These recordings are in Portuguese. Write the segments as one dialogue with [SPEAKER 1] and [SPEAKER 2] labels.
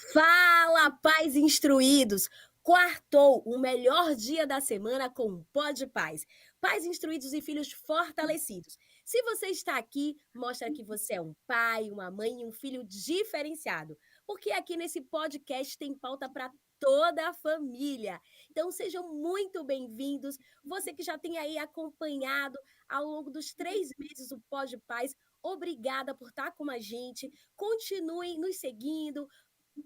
[SPEAKER 1] Fala, pais instruídos! Quartou, o melhor dia da semana com o Pod Paz. Pais instruídos e filhos fortalecidos. Se você está aqui, mostra que você é um pai, uma mãe e um filho diferenciado. Porque aqui nesse podcast tem pauta para toda a família. Então sejam muito bem-vindos. Você que já tem aí acompanhado ao longo dos 3 meses o Pod Paz, obrigada por estar com a gente. Continuem nos seguindo,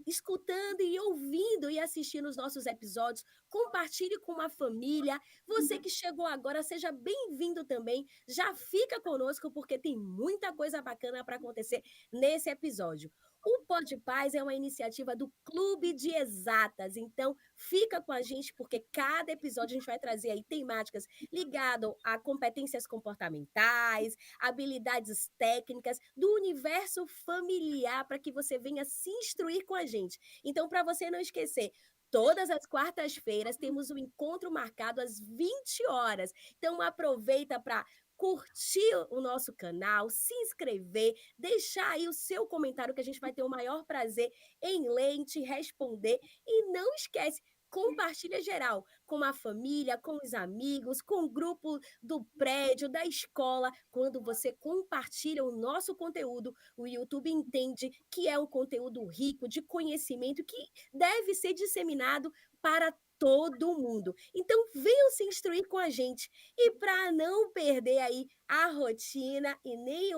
[SPEAKER 1] escutando e ouvindo e assistindo os nossos episódios. Compartilhe com uma família. Você que chegou agora, seja bem-vindo também. Já fica conosco porque tem muita coisa bacana para acontecer nesse episódio. O Pod Paz é uma iniciativa do Clube de Exatas, então fica com a gente porque cada episódio a gente vai trazer aí temáticas ligadas a competências comportamentais, habilidades técnicas do universo familiar para que você venha se instruir com a gente. Então, para você não esquecer, todas as quartas-feiras temos um encontro marcado às 20 horas. Então, aproveita para curtir o nosso canal, se inscrever, deixar aí o seu comentário que a gente vai ter o maior prazer em ler, em te responder. E não esquece, compartilha geral com a família, com os amigos, com o grupo do prédio, da escola. Quando você compartilha o nosso conteúdo, o YouTube entende que é um conteúdo rico de conhecimento que deve ser disseminado para todo mundo. Então, venham se instruir com a gente. E para não perder aí a rotina e nem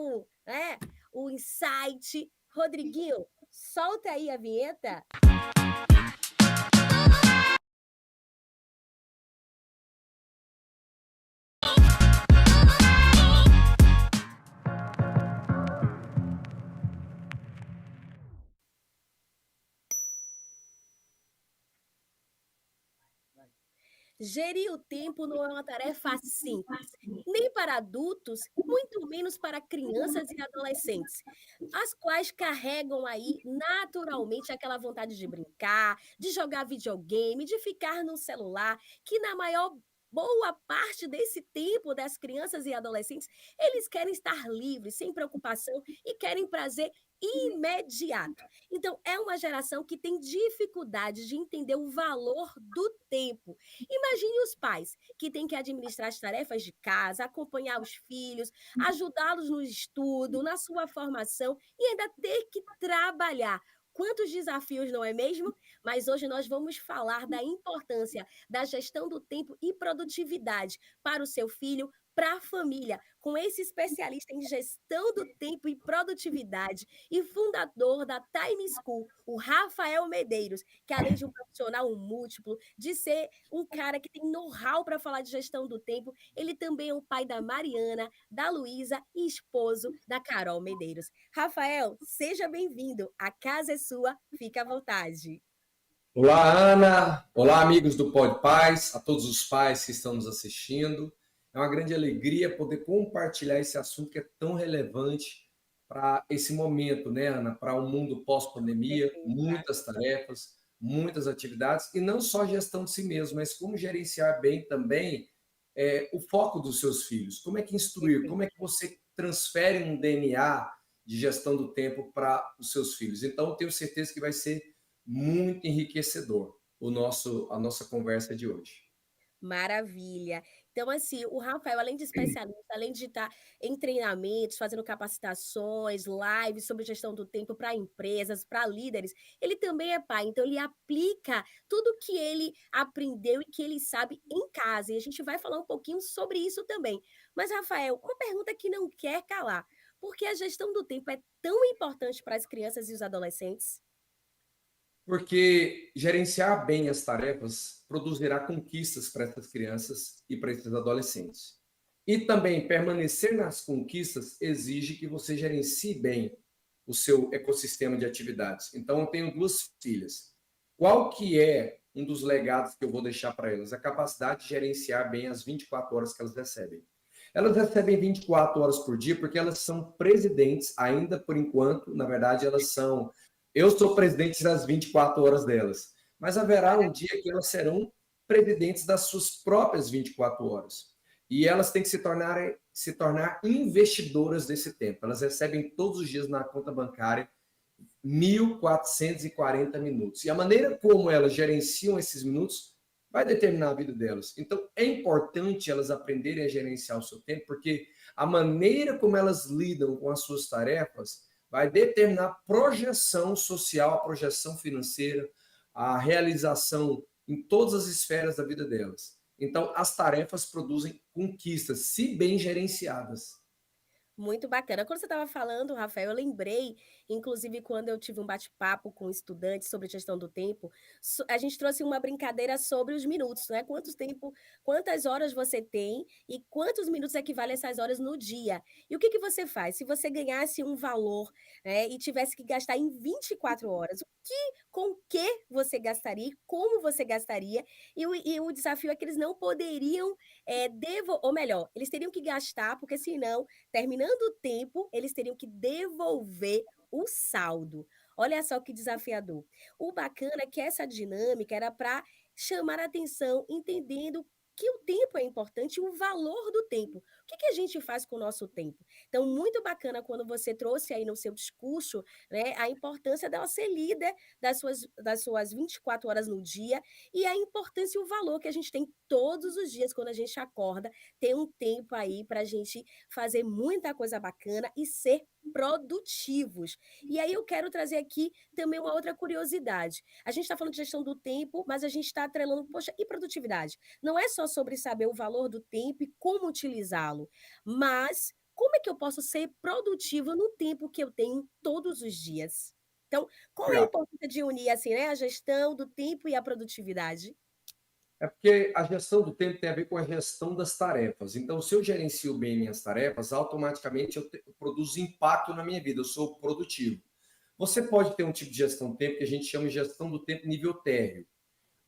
[SPEAKER 1] o insight, Rodriguinho, solta aí a vinheta. Gerir o tempo não é uma tarefa simples, nem para adultos, muito menos para crianças e adolescentes, as quais carregam aí naturalmente aquela vontade de brincar, de jogar videogame, de ficar no celular, que na maior boa parte desse tempo das crianças e adolescentes, eles querem estar livres, sem preocupação e querem prazer imediato. Então, é uma geração que tem dificuldade de entender o valor do tempo. Imagine os pais que têm que administrar as tarefas de casa, acompanhar os filhos, ajudá-los no estudo, na sua formação e ainda ter que trabalhar. Quantos desafios, não é mesmo? Mas hoje nós vamos falar da importância da gestão do tempo e produtividade para o seu filho, para a família, com esse especialista em gestão do tempo e produtividade e fundador da Time School, o Rafael Medeiros, que além de um profissional múltiplo, de ser um cara que tem know-how para falar de gestão do tempo, ele também é o pai da Mariana, da Luísa e esposo da Carol Medeiros. Rafael, seja bem-vindo. A casa é sua, fica à vontade.
[SPEAKER 2] Olá, Ana. Olá, amigos do Pod Paz, a todos os pais que estão nos assistindo. É uma grande alegria poder compartilhar esse assunto que é tão relevante para esse momento, né, Ana? Para o mundo pós-pandemia, muitas tarefas, muitas atividades, e não só gestão de si mesmo, mas como gerenciar bem também o foco dos seus filhos. Como é que instruir? Como é que você transfere um DNA de gestão do tempo para os seus filhos? Então, eu tenho certeza que vai ser muito enriquecedor a nossa conversa de hoje.
[SPEAKER 1] Maravilha. Então, assim, o Rafael, além de especialista, além de estar em treinamentos, fazendo capacitações, lives sobre gestão do tempo para empresas, para líderes, ele também é pai. Então, ele aplica tudo que ele aprendeu e que ele sabe em casa. E a gente vai falar um pouquinho sobre isso também. Mas, Rafael, uma pergunta que não quer calar. Por que a gestão do tempo é tão importante para as crianças e os adolescentes?
[SPEAKER 2] Porque gerenciar bem as tarefas produzirá conquistas para essas crianças e para esses adolescentes. E também permanecer nas conquistas exige que você gerencie bem o seu ecossistema de atividades. Então, eu tenho duas filhas. Qual que é um dos legados que eu vou deixar para elas? A capacidade de gerenciar bem as 24 horas que elas recebem. Elas recebem 24 horas por dia porque elas são presidentes, ainda por enquanto, na verdade, elas são. Eu sou presidente das 24 horas delas, mas haverá um dia que elas serão presidentes das suas próprias 24 horas. E elas têm que se tornar investidoras desse tempo. Elas recebem todos os dias na conta bancária 1.440 minutos. E a maneira como elas gerenciam esses minutos vai determinar a vida delas. Então, é importante elas aprenderem a gerenciar o seu tempo, porque a maneira como elas lidam com as suas tarefas vai determinar a projeção social, a projeção financeira, a realização em todas as esferas da vida delas. Então, as tarefas produzem conquistas, se bem gerenciadas.
[SPEAKER 1] Muito bacana. Quando você estava falando, Rafael, eu lembrei, inclusive, quando eu tive um bate-papo com estudantes sobre gestão do tempo, a gente trouxe uma brincadeira sobre os minutos, né? Quantas horas você tem e quantos minutos equivale a essas horas no dia. E o que que você faz? Se você ganhasse um valor, né, e tivesse que gastar em 24 horas, com o que você gastaria, como você gastaria, e o desafio é que eles não poderiam, ou melhor, eles teriam que gastar, porque senão terminando o tempo, eles teriam que devolver o saldo. Olha só que desafiador. O bacana é que essa dinâmica era para chamar a atenção, entendendo que o tempo é importante e o valor do tempo. O que que a gente faz com o nosso tempo? Então, muito bacana quando você trouxe aí no seu discurso, né, a importância dela ser líder das suas 24 horas no dia e a importância e o valor que a gente tem todos os dias quando a gente acorda, ter um tempo aí para a gente fazer muita coisa bacana e ser produtivos. E aí eu quero trazer aqui também uma outra curiosidade. A gente está falando de gestão do tempo, mas a gente está atrelando, poxa, e produtividade? Não é só sobre saber o valor do tempo e como utilizá-lo, mas como é que eu posso ser produtiva no tempo que eu tenho todos os dias? Então, qual é a
[SPEAKER 2] Legal.
[SPEAKER 1] importância de unir assim, né, a gestão do tempo e a produtividade?
[SPEAKER 2] É porque a gestão do tempo tem a ver com a gestão das tarefas. Então, se eu gerencio bem minhas tarefas, automaticamente eu produzo impacto na minha vida, eu sou produtivo. Você pode ter um tipo de gestão do tempo que a gente chama de gestão do tempo nível térreo.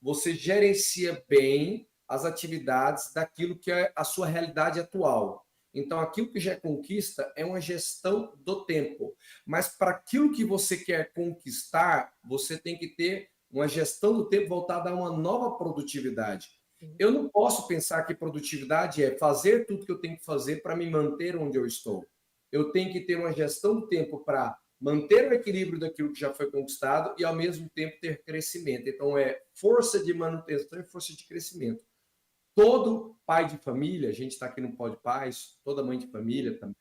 [SPEAKER 2] Você gerencia bem as atividades daquilo que é a sua realidade atual. Então, aquilo que já é conquista é uma gestão do tempo. Mas para aquilo que você quer conquistar, você tem que ter uma gestão do tempo voltada a uma nova produtividade.
[SPEAKER 1] Sim,
[SPEAKER 2] Eu não posso pensar que produtividade é fazer tudo que eu tenho que fazer para me manter onde eu estou. Eu tenho que ter uma gestão do tempo para manter o equilíbrio daquilo que já foi conquistado e, ao mesmo tempo, ter crescimento. Então, é força de manutenção e força de crescimento. Todo pai de família, a gente está aqui no Pod Paz, toda mãe de família também,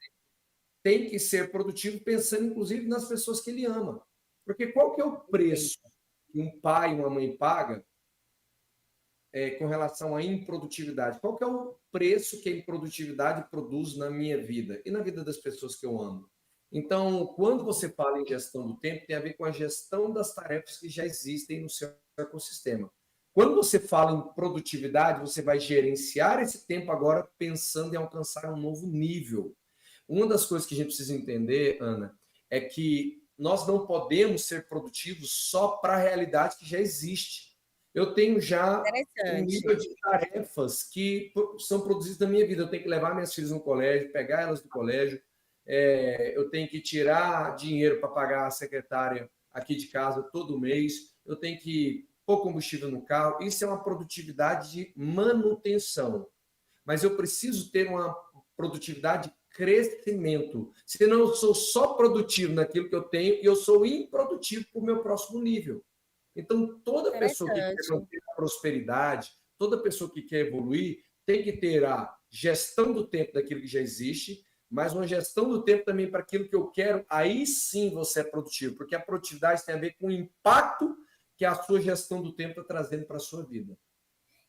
[SPEAKER 2] tem que ser produtivo pensando, inclusive, nas pessoas que ele ama. Porque qual que é o
[SPEAKER 1] perfeito.
[SPEAKER 2] preço que um pai e uma mãe paga com relação à improdutividade? Qual que é o preço que a improdutividade produz na minha vida e na vida das pessoas que eu amo? Então, quando você fala em gestão do tempo, tem a ver com a gestão das tarefas que já existem no seu ecossistema. Quando você fala em produtividade, você vai gerenciar esse tempo agora pensando em alcançar um novo nível. Uma das coisas que a gente precisa entender, Ana, é que nós não podemos ser produtivos só para a realidade que já existe. Eu tenho já um nível
[SPEAKER 1] Interessante.
[SPEAKER 2] de tarefas que são produzidas na minha vida. Eu tenho que levar minhas filhas no colégio, pegar elas do colégio, eu tenho que tirar dinheiro para pagar a secretária aqui de casa todo mês, eu tenho que pôr combustível no carro. Isso é uma produtividade de manutenção. Mas eu preciso ter uma produtividade de crescimento. Senão eu sou só produtivo naquilo que eu tenho e eu sou improdutivo para o meu próximo nível. Então, toda pessoa que quer
[SPEAKER 1] Interessante.
[SPEAKER 2] manter a prosperidade, toda pessoa que quer evoluir, tem que ter a gestão do tempo daquilo que já existe, mas uma gestão do tempo também para aquilo que eu quero. Aí sim você é produtivo, porque a produtividade tem a ver com o impacto que a sua gestão do tempo está trazendo para a sua vida.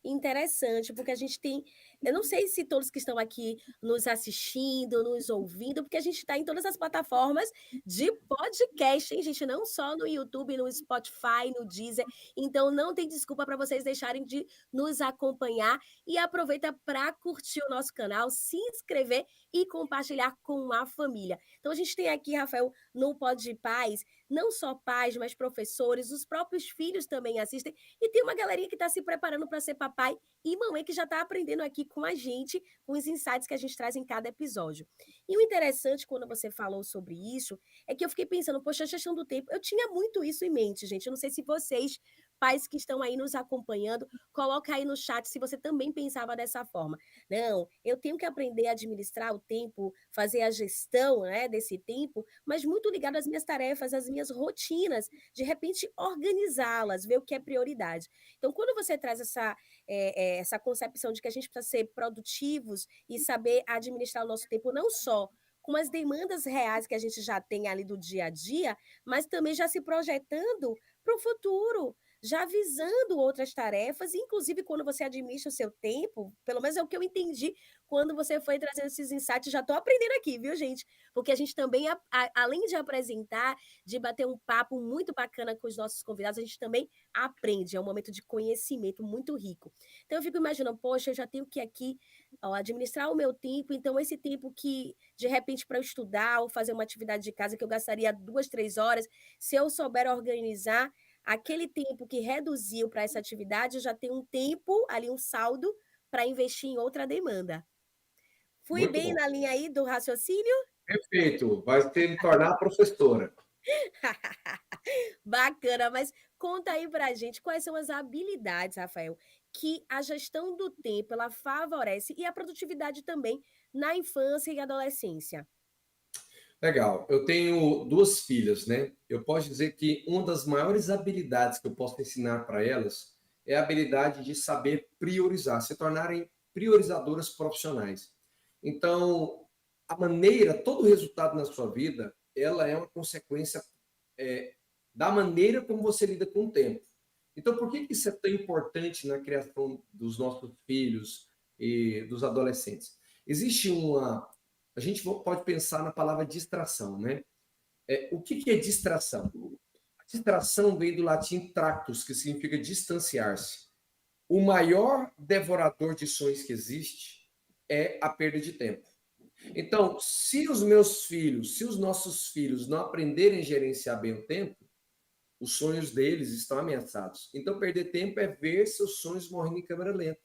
[SPEAKER 1] Interessante, porque a gente tem, eu não sei se todos que estão aqui nos assistindo, nos ouvindo, porque a gente está em todas as plataformas de podcast, hein, gente? Não só no YouTube, no Spotify, no Deezer. Então, não tem desculpa para vocês deixarem de nos acompanhar e aproveita para curtir o nosso canal, se inscrever e compartilhar com a família. Então, a gente tem aqui, Rafael, no Pod Paz, não só pais, mas professores, os próprios filhos também assistem e tem uma galerinha que está se preparando para ser papai e mamãe que já está aprendendo aqui com a gente, com os insights que a gente traz em cada episódio. E o interessante, quando você falou sobre isso, é que eu fiquei pensando, poxa, a gestão do tempo, eu tinha muito isso em mente, gente. Eu não sei se vocês pais que estão aí nos acompanhando, coloca aí no chat se você também pensava dessa forma. Não, eu tenho que aprender a administrar o tempo, fazer a gestão, né, desse tempo, mas muito ligado às minhas tarefas, às minhas rotinas, de repente organizá-las, ver o que é prioridade. Então, quando você traz essa concepção de que a gente precisa ser produtivos e saber administrar o nosso tempo, não só com as demandas reais que a gente já tem ali do dia a dia, mas também já se projetando para o futuro, já visando outras tarefas, inclusive quando você administra o seu tempo, pelo menos é o que eu entendi quando você foi trazendo esses insights, já estou aprendendo aqui, viu, gente? Porque a gente também, além de apresentar, de bater um papo muito bacana com os nossos convidados, a gente também aprende, é um momento de conhecimento muito rico. Então eu fico imaginando, poxa, eu já tenho que aqui ó, administrar o meu tempo, então esse tempo que, de repente, para eu estudar ou fazer uma atividade de casa que eu gastaria 2, 3 horas, se eu souber organizar, aquele tempo que reduziu para essa atividade, eu já tenho um tempo ali, um saldo, para investir em outra demanda. Fui
[SPEAKER 2] Muito
[SPEAKER 1] bem
[SPEAKER 2] bom.
[SPEAKER 1] na linha aí do raciocínio?
[SPEAKER 2] Perfeito. Vai se tornar professora.
[SPEAKER 1] Bacana, mas conta aí pra gente quais são as habilidades, Rafael, que a gestão do tempo ela favorece e a produtividade também na infância e adolescência.
[SPEAKER 2] Legal. Eu tenho duas filhas, né? Eu posso dizer que uma das maiores habilidades que eu posso ensinar para elas é a habilidade de saber priorizar, se tornarem priorizadoras profissionais. Então, a maneira, todo o resultado na sua vida, ela é uma consequência da maneira como você lida com o tempo. Então, por que isso é tão importante na criação dos nossos filhos e dos adolescentes? Existe uma. A gente pode pensar na palavra distração, né? O que é distração? A distração vem do latim tractus, que significa distanciar-se. O maior devorador de sonhos que existe é a perda de tempo. Então, se os meus filhos, se os nossos filhos não aprenderem a gerenciar bem o tempo, os sonhos deles estão ameaçados. Então, perder tempo é ver seus sonhos morrendo em câmera lenta.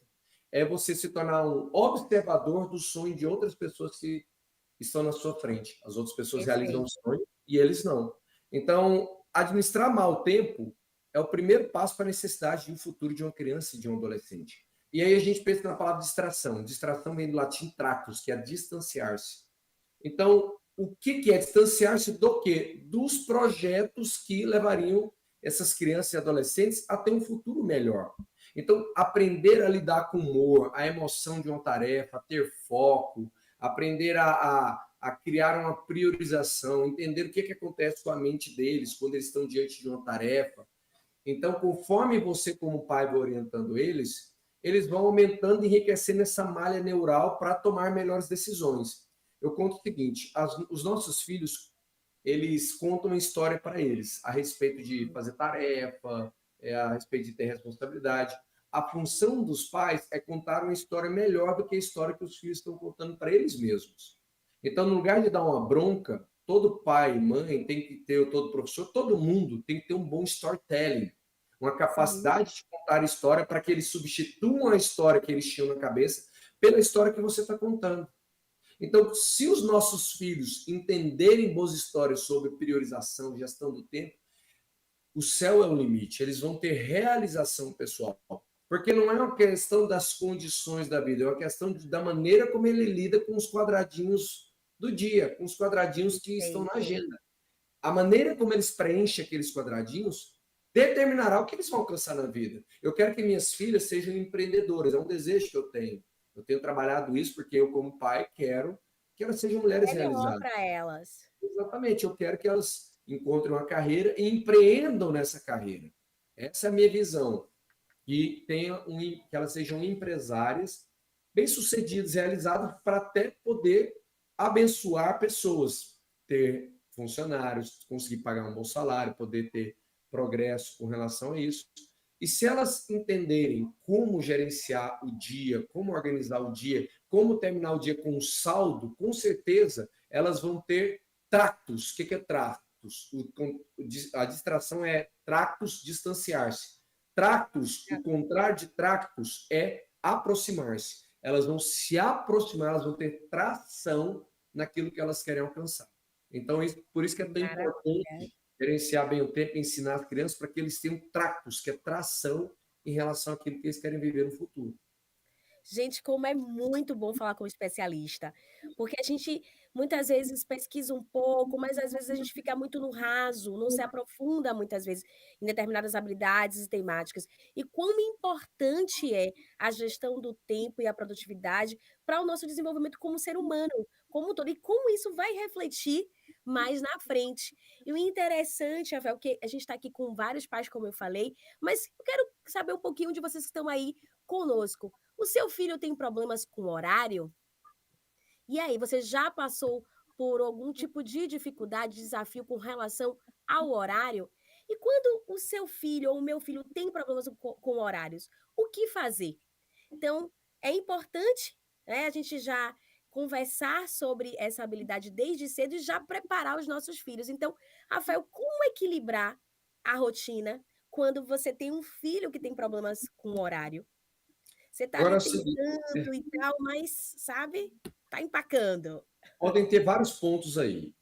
[SPEAKER 2] É você se tornar um observador do sonho de outras pessoas que estão na sua frente. As outras pessoas realizam o
[SPEAKER 1] Perfeito.
[SPEAKER 2] sonho e eles não. Então, administrar mal o tempo é o primeiro passo para a necessidade de um futuro de uma criança e de um adolescente. E aí a gente pensa na palavra distração. Distração vem do latim tractus, que é distanciar-se. Então, o que é distanciar-se do quê? Dos projetos que levariam essas crianças e adolescentes a ter um futuro melhor. Então, aprender a lidar com o humor, a emoção de uma tarefa, a ter foco, aprender a criar uma priorização, entender o que acontece com a mente deles quando eles estão diante de uma tarefa. Então, conforme você, como pai, vai orientando eles, eles vão aumentando e enriquecendo essa malha neural para tomar melhores decisões. Eu conto o seguinte: os nossos filhos, eles contam uma história para eles a respeito de fazer tarefa, a respeito de ter responsabilidade. A função dos pais é contar uma história melhor do que a história que os filhos estão contando para eles mesmos. Então, no lugar de dar uma bronca, todo pai e mãe tem que ter, todo professor, todo mundo tem que ter um bom storytelling, uma
[SPEAKER 1] Sim,
[SPEAKER 2] capacidade de contar história para que eles substituam a história que eles tinham na cabeça pela história que você está contando. Então, se os nossos filhos entenderem boas histórias sobre priorização, gestão do tempo, o céu é o limite. Eles vão ter realização pessoal. Porque não é uma questão das condições da vida, é uma questão da maneira como ele lida com os quadradinhos do dia, com os quadradinhos que estão na
[SPEAKER 1] perfeito.
[SPEAKER 2] agenda. A maneira como eles preenchem aqueles quadradinhros determinará o que eles vão alcançar na vida. Eu quero que minhas filhas sejam empreendedoras, é um desejo que eu tenho. Eu tenho trabalhado isso porque eu, como pai, quero que elas sejam mulheres
[SPEAKER 1] Melhor
[SPEAKER 2] realizadas.
[SPEAKER 1] para elas.
[SPEAKER 2] Exatamente, eu quero que elas encontrem uma carreira e empreendam nessa carreira. Essa é a minha visão. Que elas sejam empresárias bem-sucedidas, realizadas, para até poder abençoar pessoas, ter funcionários, conseguir pagar um bom salário, poder ter progresso com relação a isso. E se elas entenderem como gerenciar o dia, como organizar o dia, como terminar o dia com um saldo, com certeza elas vão ter tractos. O que é tractos? A distração é tractos, distanciar-se. Tractos, o contrário de tractos é aproximar-se. Elas vão se aproximar, elas vão ter tração naquilo que elas querem alcançar. Então, por isso que é tão
[SPEAKER 1] Maravilha.
[SPEAKER 2] importante gerenciar bem o tempo e ensinar as crianças para que eles tenham tractos, que é tração em relação àquilo que eles querem viver no futuro.
[SPEAKER 1] Gente, como é muito bom falar com um especialista, porque a gente muitas vezes pesquisa um pouco, mas às vezes a gente fica muito no raso, não se aprofunda muitas vezes em determinadas habilidades e temáticas. E quão importante é a gestão do tempo e a produtividade para o nosso desenvolvimento como ser humano, como um todo, e como isso vai refletir mais na frente. E o interessante, Rafael, que a gente está aqui com vários pais, como eu falei, mas eu quero saber um pouquinho de vocês que estão aí conosco. O seu filho tem problemas com horário? E aí, você já passou por algum tipo de dificuldade, desafio com relação ao horário? E quando o seu filho ou o meu filho tem problemas com horários, o que fazer? Então, é importante, né, a gente já conversar sobre essa habilidade desde cedo e já preparar os nossos filhos. Então, Rafael, como equilibrar a rotina quando você tem um filho que tem problemas com horário? Você tá
[SPEAKER 2] Agora é
[SPEAKER 1] ali
[SPEAKER 2] o seguinte,
[SPEAKER 1] tentando e tal, mas, sabe, tá empacando.
[SPEAKER 2] podem ter vários pontos aí.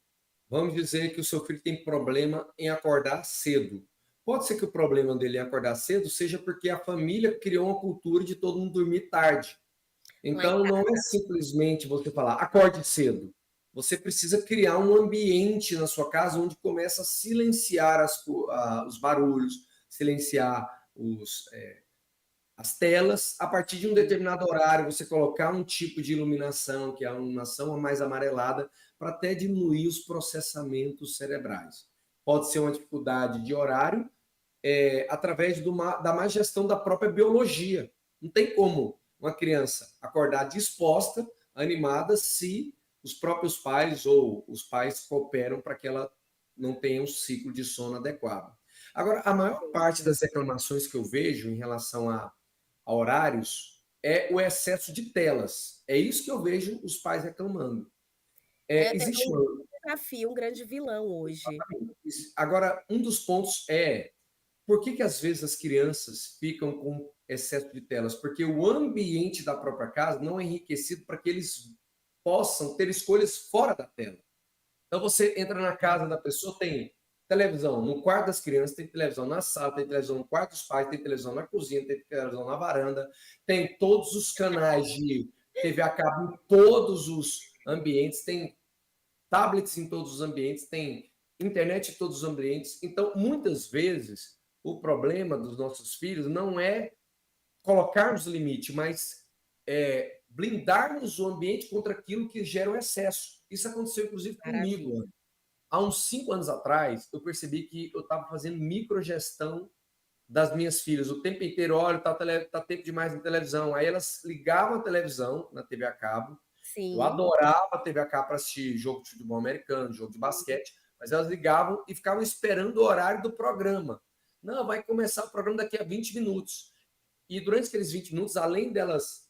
[SPEAKER 2] Vamos dizer que o seu filho tem problema em acordar cedo. Pode ser que o problema dele em acordar cedo seja porque a família criou uma cultura de todo mundo dormir tarde.
[SPEAKER 1] Lá em
[SPEAKER 2] Então, não é
[SPEAKER 1] casa.
[SPEAKER 2] simplesmente você falar, acorde cedo. Você precisa criar um ambiente na sua casa onde começa a silenciar os barulhos, silenciar as telas. A partir de um
[SPEAKER 1] Sim,
[SPEAKER 2] determinado horário, você colocar um tipo de iluminação, que é a iluminação mais amarelada, para até diminuir os processamentos cerebrais. Pode ser uma dificuldade de horário, através da má gestão da própria biologia. Não tem como uma criança acordar disposta, animada, se os próprios pais ou os pais cooperam para que ela não tenha um ciclo de sono adequado. Agora, a maior parte
[SPEAKER 1] perfeito.
[SPEAKER 2] das reclamações que eu vejo em relação a horários é o excesso de telas. É isso que eu vejo os pais reclamando.
[SPEAKER 1] É até
[SPEAKER 2] Existe
[SPEAKER 1] um
[SPEAKER 2] uma.
[SPEAKER 1] grande desafio, um grande vilão hoje.
[SPEAKER 2] Agora, um dos pontos é por que às vezes as crianças ficam com excesso de telas? Porque o ambiente da própria casa não é enriquecido para que eles possam ter escolhas fora da tela. Então você entra na casa da pessoa, tem televisão no quarto das crianças, tem televisão na sala, tem televisão no quarto dos pais, tem televisão na cozinha, tem televisão na varanda, tem todos os canais de TV a cabo em todos os ambientes, tem tablets em todos os ambientes, tem internet em todos os ambientes. Então, muitas vezes, o problema dos nossos filhos não é colocarmos limite, mas blindarmos o ambiente contra aquilo que gera o excesso. Isso aconteceu, inclusive, comigo.
[SPEAKER 1] Maravilha.
[SPEAKER 2] Há uns 5 anos atrás, eu percebi que eu estava fazendo microgestão das minhas filhas o tempo inteiro. Olha, tá tempo demais na televisão. Aí elas ligavam a televisão na TV a cabo. Eu
[SPEAKER 1] Sim,
[SPEAKER 2] adorava a TV a cabo para assistir jogo de futebol americano, jogo de basquete, mas elas ligavam e ficavam esperando o horário do programa. Não, vai começar o programa daqui a 20 minutos. E durante aqueles 20 minutos, além delas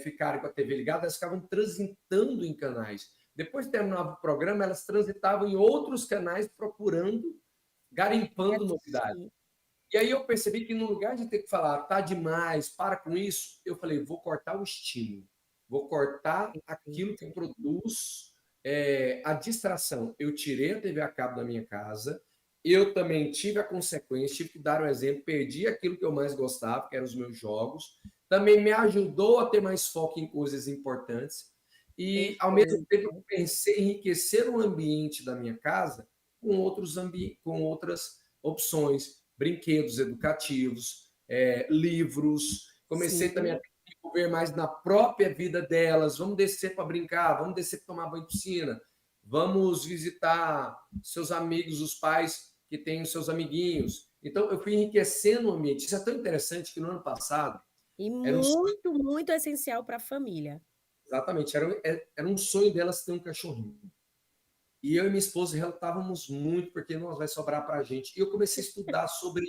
[SPEAKER 2] ficarem com a TV ligada, elas ficavam transitando em canais. Depois que terminava o programa, elas transitavam em outros canais procurando,
[SPEAKER 1] e
[SPEAKER 2] garimpando novidades.
[SPEAKER 1] assistir.
[SPEAKER 2] E aí eu percebi que no lugar de ter que falar, tá demais, para com isso, eu falei, vou cortar o estímulo, vou cortar aquilo que
[SPEAKER 1] Perfeito.
[SPEAKER 2] produz a distração. Eu tirei a TV a cabo da minha casa, eu também tive a consequência, tive que dar um exemplo, perdi aquilo que eu mais gostava, que eram os meus jogos, também me ajudou a ter mais foco em coisas importantes, e ao mesmo tempo eu
[SPEAKER 1] Perfeito.
[SPEAKER 2] pensei em enriquecer o ambiente da minha casa com outras opções, brinquedos educativos, livros. Comecei também a
[SPEAKER 1] Sim,
[SPEAKER 2] me envolver mais na própria vida delas. Vamos descer para brincar, vamos descer para tomar banho de piscina, vamos visitar seus amigos, os pais que têm os seus amiguinhos. Então, eu fui enriquecendo o ambiente. Isso é tão interessante que no ano passado
[SPEAKER 1] e
[SPEAKER 2] era um sonho,
[SPEAKER 1] muito, muito essencial para a família.
[SPEAKER 2] exatamente, era um sonho delas ter um cachorrinho. E eu e minha esposa relatávamos muito, porque nós vai sobrar para a gente. E eu comecei a estudar sobre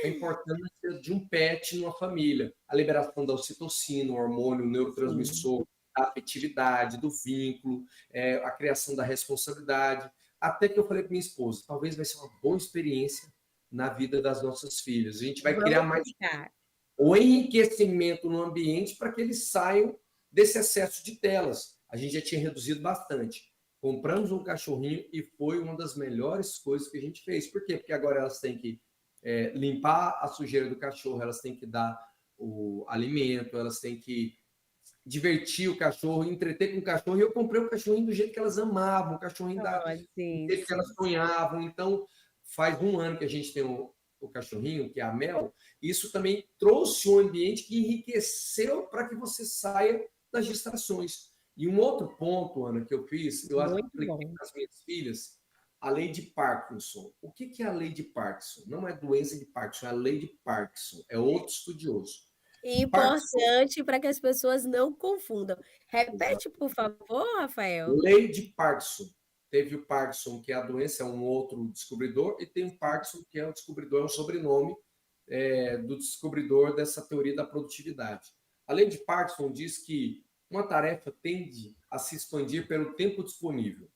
[SPEAKER 2] a importância de um pet numa família. A liberação da ocitocina, o hormônio, o
[SPEAKER 1] Sim.
[SPEAKER 2] neurotransmissor, a afetividade, do vínculo, a criação da responsabilidade. Até que eu falei para minha esposa, talvez vai ser uma boa experiência na vida das nossas filhas. A gente vai criar
[SPEAKER 1] Vamos
[SPEAKER 2] mais
[SPEAKER 1] tentar.
[SPEAKER 2] o enriquecimento no ambiente para que eles saiam desse excesso de telas. A gente já tinha reduzido bastante. Compramos um cachorrinho e foi uma das melhores coisas que a gente fez. Por quê? Porque agora elas têm que limpar a sujeira do cachorro, elas têm que dar o alimento, elas têm que divertir o cachorro, entreter com o cachorro. E eu comprei o cachorrinho do jeito que elas amavam, o cachorrinho
[SPEAKER 1] Oh,
[SPEAKER 2] do
[SPEAKER 1] sim,
[SPEAKER 2] jeito que elas
[SPEAKER 1] sim.
[SPEAKER 2] sonhavam. Então, faz um ano que a gente tem o cachorrinho, que é a Mel. Isso também trouxe um ambiente que enriqueceu para que você saia das distrações. E um outro ponto, Ana, que eu fiz, eu
[SPEAKER 1] Muito
[SPEAKER 2] apliquei
[SPEAKER 1] bom.
[SPEAKER 2] para as minhas filhas, a lei de Parkinson. O que é a lei de Parkinson? Não é doença de Parkinson, é a lei de Parkinson. É outro estudioso. Parkinson,
[SPEAKER 1] Importante para que as pessoas não confundam. Repete, por favor, Rafael.
[SPEAKER 2] lei de Parkinson. Teve o Parkinson, que é a doença, é um outro descobridor, e tem o Parkinson, que é o descobridor, é um sobrenome do descobridor dessa teoria da produtividade. A lei de Parkinson diz que uma tarefa tende a se expandir pelo tempo disponível.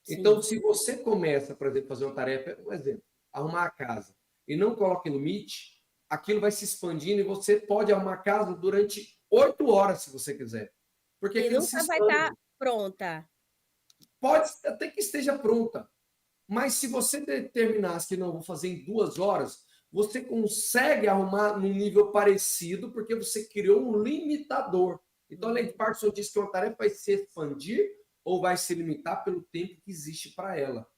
[SPEAKER 2] Então,
[SPEAKER 1] Sim.
[SPEAKER 2] se você começa, por exemplo, a fazer uma tarefa, um exemplo, arrumar a casa, e não coloca limite, aquilo vai se expandindo e você pode arrumar a casa durante 8 horas, se você quiser. Porque
[SPEAKER 1] E
[SPEAKER 2] aquilo se
[SPEAKER 1] nunca vai estar
[SPEAKER 2] expande.
[SPEAKER 1] pronta.
[SPEAKER 2] Pode até que esteja pronta, mas se você determinasse que não, vou fazer em 2 horas, você consegue arrumar num nível parecido, porque você criou um limitador. Então, a lei de Parkinson diz que uma tarefa vai se expandir ou vai se limitar pelo tempo que existe para ela.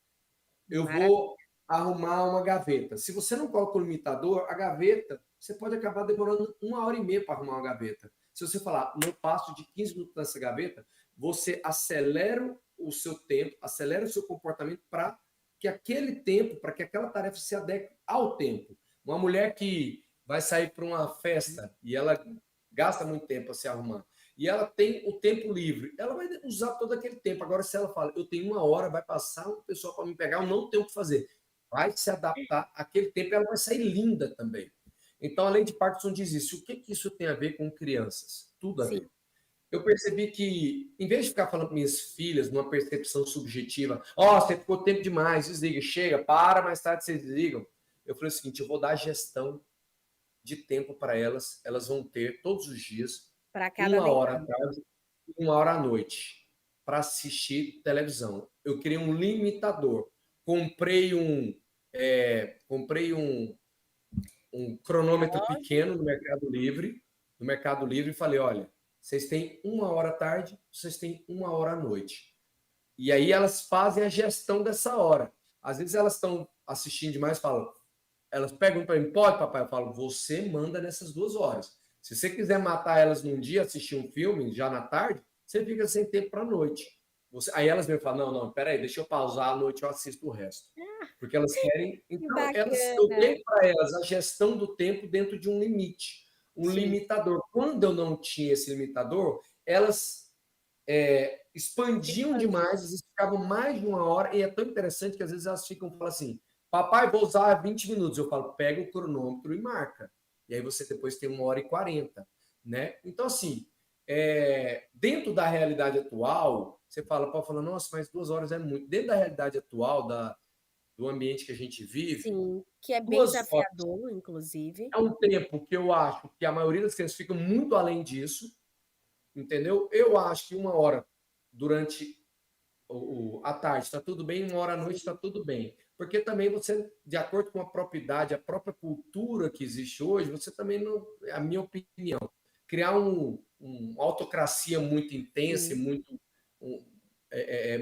[SPEAKER 2] Eu
[SPEAKER 1] Maravilha.
[SPEAKER 2] vou arrumar uma gaveta. Se você não coloca o limitador, a gaveta, você pode acabar demorando 1 hora e meia para arrumar uma gaveta. Se você falar, não passo de 15 minutos nessa gaveta, você acelera o seu tempo, acelera o seu comportamento para que aquele tempo, para que aquela tarefa se adeque ao tempo. Uma mulher que vai sair para uma festa e ela gasta muito tempo para se arrumar, e ela tem o tempo livre, ela vai usar todo aquele tempo. Agora, se ela fala, eu tenho 1 hora, vai passar uma pessoa para me pegar, eu não tenho o que fazer, vai se adaptar àquele tempo e ela vai sair linda também. Então, a lei de Parkinson diz isso. O que, que isso tem a ver com crianças? Tudo a
[SPEAKER 1] Sim.
[SPEAKER 2] ver. Eu percebi que, em vez de ficar falando com minhas filhas, numa percepção subjetiva, ó, você ficou tempo demais, desliga, chega, para, mais tarde vocês desligam. Eu falei o seguinte, eu vou dar gestão de tempo para elas, elas vão ter todos os dias
[SPEAKER 1] Para cada
[SPEAKER 2] 1 hora à
[SPEAKER 1] leitura.
[SPEAKER 2] tarde e 1 hora à noite para assistir televisão. Eu criei um limitador. Comprei um cronômetro pequeno no Mercado Livre e falei, olha, vocês têm 1 hora à tarde, vocês têm 1 hora à noite. E aí elas fazem a gestão dessa hora. Às vezes elas estão assistindo demais, falam, elas perguntam para mim, pode, papai? Eu falo, você manda nessas 2 horas. Se você quiser matar elas num dia, assistir um filme, já na tarde, você fica sem tempo para a noite. Aí elas me falam, não, peraí, deixa eu pausar, à noite eu assisto o resto. Porque elas querem.
[SPEAKER 1] Que
[SPEAKER 2] Então, eu
[SPEAKER 1] bacana.
[SPEAKER 2] dei para elas a gestão do tempo dentro de um limite, um
[SPEAKER 1] Sim,
[SPEAKER 2] limitador. Quando eu não tinha esse limitador, elas expandiam
[SPEAKER 1] expandir.
[SPEAKER 2] demais, às vezes ficavam mais de 1 hora, e é tão interessante que às vezes elas ficam falando assim, papai, vou usar 20 minutos. Eu falo, pega o cronômetro e marca. E aí você depois tem 1 hora e 40, né? Então, assim, dentro da realidade atual, você pode falar, nossa, mas 2 horas é muito. Dentro da realidade atual, do ambiente que a gente vive,
[SPEAKER 1] Sim, que é bem
[SPEAKER 2] 2 horas
[SPEAKER 1] desafiador, inclusive.
[SPEAKER 2] é um tempo que eu acho que a maioria das crianças fica muito além disso, entendeu? Eu acho que 1 hora durante à tarde está tudo bem, 1 hora à noite está
[SPEAKER 1] Sim,
[SPEAKER 2] tudo bem. Porque também você, de acordo com a própria idade, a própria cultura que existe hoje, você também não, a minha opinião, criar uma autocracia muito intensa e
[SPEAKER 1] sim.
[SPEAKER 2] um,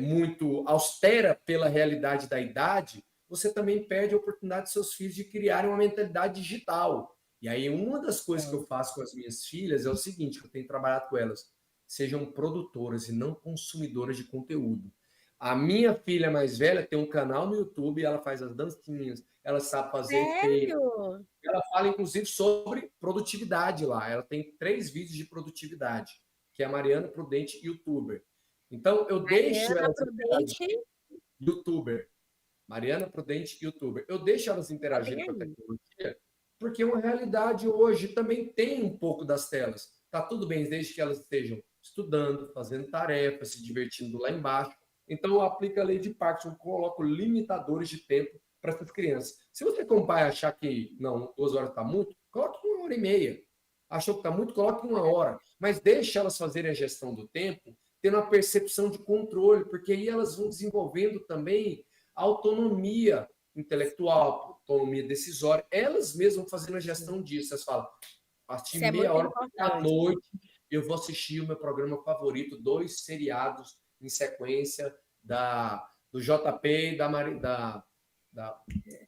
[SPEAKER 2] muito austera pela realidade da idade, você também perde a oportunidade de seus filhos de criarem uma mentalidade digital. E aí, uma das coisas que eu
[SPEAKER 1] É.
[SPEAKER 2] faço com as minhas filhas é o seguinte, que eu tenho trabalhado com elas, sejam produtoras e não consumidoras de conteúdo. A minha filha mais velha tem um canal no YouTube, ela faz as dancinhas, ela sabe fazer efeito,
[SPEAKER 1] Sério?
[SPEAKER 2] ela fala inclusive sobre produtividade lá. Ela tem 3 vídeos de produtividade, que é a Mariana Prudente YouTuber. Então eu deixo
[SPEAKER 1] Mariana
[SPEAKER 2] elas
[SPEAKER 1] Prudente,
[SPEAKER 2] interagir, YouTuber. Mariana Prudente YouTuber. Eu deixo elas
[SPEAKER 1] tá bem
[SPEAKER 2] interagirem com a
[SPEAKER 1] aí.
[SPEAKER 2] tecnologia, porque uma realidade hoje também tem um pouco das telas. Tá tudo bem desde que elas estejam estudando, fazendo tarefas, se divertindo lá embaixo. Então eu aplico a lei de Parkinson, coloco limitadores de tempo para essas crianças. Se você, como pai, achar que não, 2 horas está muito, coloque 1 hora e meia. Achou que está muito, coloque 1 hora. Mas deixe elas fazerem a gestão do tempo, tendo uma percepção de controle, porque aí elas vão desenvolvendo também autonomia intelectual, autonomia decisória, elas mesmas vão fazendo a gestão disso. Elas falam, a partir
[SPEAKER 1] Isso
[SPEAKER 2] de
[SPEAKER 1] é
[SPEAKER 2] meia
[SPEAKER 1] muito
[SPEAKER 2] hora da
[SPEAKER 1] importante.
[SPEAKER 2] noite, eu vou assistir o meu programa favorito, 2 seriados em sequência do JP e da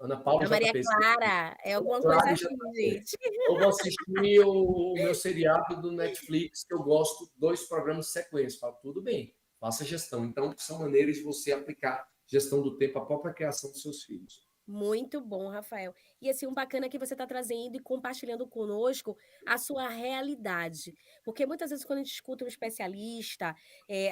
[SPEAKER 2] Ana Paula
[SPEAKER 1] A Maria
[SPEAKER 2] JP.
[SPEAKER 1] Clara, é alguma coisa
[SPEAKER 2] Clara e
[SPEAKER 1] assim,
[SPEAKER 2] JP.
[SPEAKER 1] gente.
[SPEAKER 2] Eu vou assistir o meu seriado do Netflix, que eu gosto, 2 programas de sequência. Falo, tudo bem, faça gestão. Então, são maneiras de você aplicar gestão do tempo à própria criação dos seus filhos.
[SPEAKER 1] Muito bom, Rafael. E assim, um bacana é que você está trazendo e compartilhando conosco a sua realidade. Porque muitas vezes, quando a gente escuta um especialista,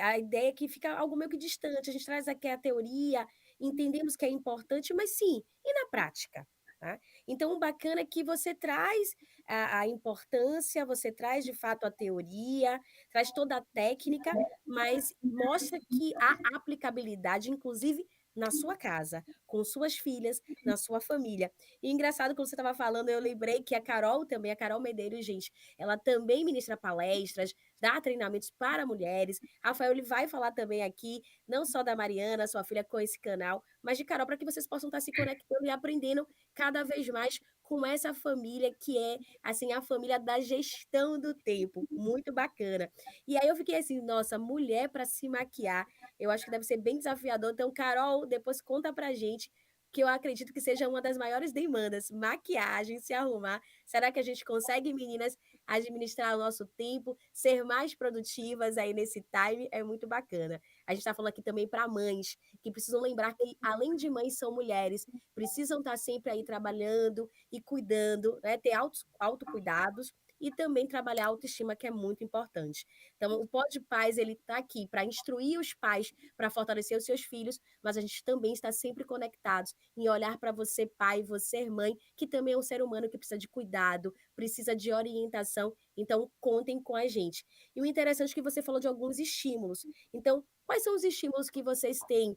[SPEAKER 1] a ideia é que fica algo meio que distante. A gente traz aqui a teoria, entendemos que é importante, mas sim, e na prática? Tá? Então, o bacana é que você traz a importância, você traz de fato a teoria, traz toda a técnica, mas mostra que há aplicabilidade, inclusive, na sua casa, com suas filhas, na sua família. E engraçado, quando você estava falando, eu lembrei que a Carol também, a Carol Medeiros, gente, ela também ministra palestras, dá treinamentos para mulheres. Rafael, ele vai falar também aqui, não só da Mariana, sua filha, com esse canal, mas de Carol, para que vocês possam estar se conectando e aprendendo cada vez mais com essa família que é, assim, a família da gestão do tempo. Muito bacana. E aí eu fiquei assim, nossa, mulher para se maquiar, eu acho que deve ser bem desafiador. Então, Carol, depois conta pra gente, que eu acredito que seja uma das maiores demandas, maquiagem, se arrumar. Será que a gente consegue, meninas, administrar o nosso tempo, ser mais produtivas aí nesse time? É muito bacana. A gente está falando aqui também para mães, que precisam lembrar que, além de mães, são mulheres, precisam estar sempre aí trabalhando e cuidando, né? Ter autocuidados e também trabalhar a autoestima, que é muito importante. Então, o Pod Paz, ele está aqui para instruir os pais, para fortalecer os seus filhos, mas a gente também está sempre conectados em olhar para você, pai, você, mãe, que também é um ser humano que precisa de cuidado, precisa de orientação. Então, contem com a gente. E o interessante é que você falou de alguns estímulos. Então, quais são os estímulos que vocês têm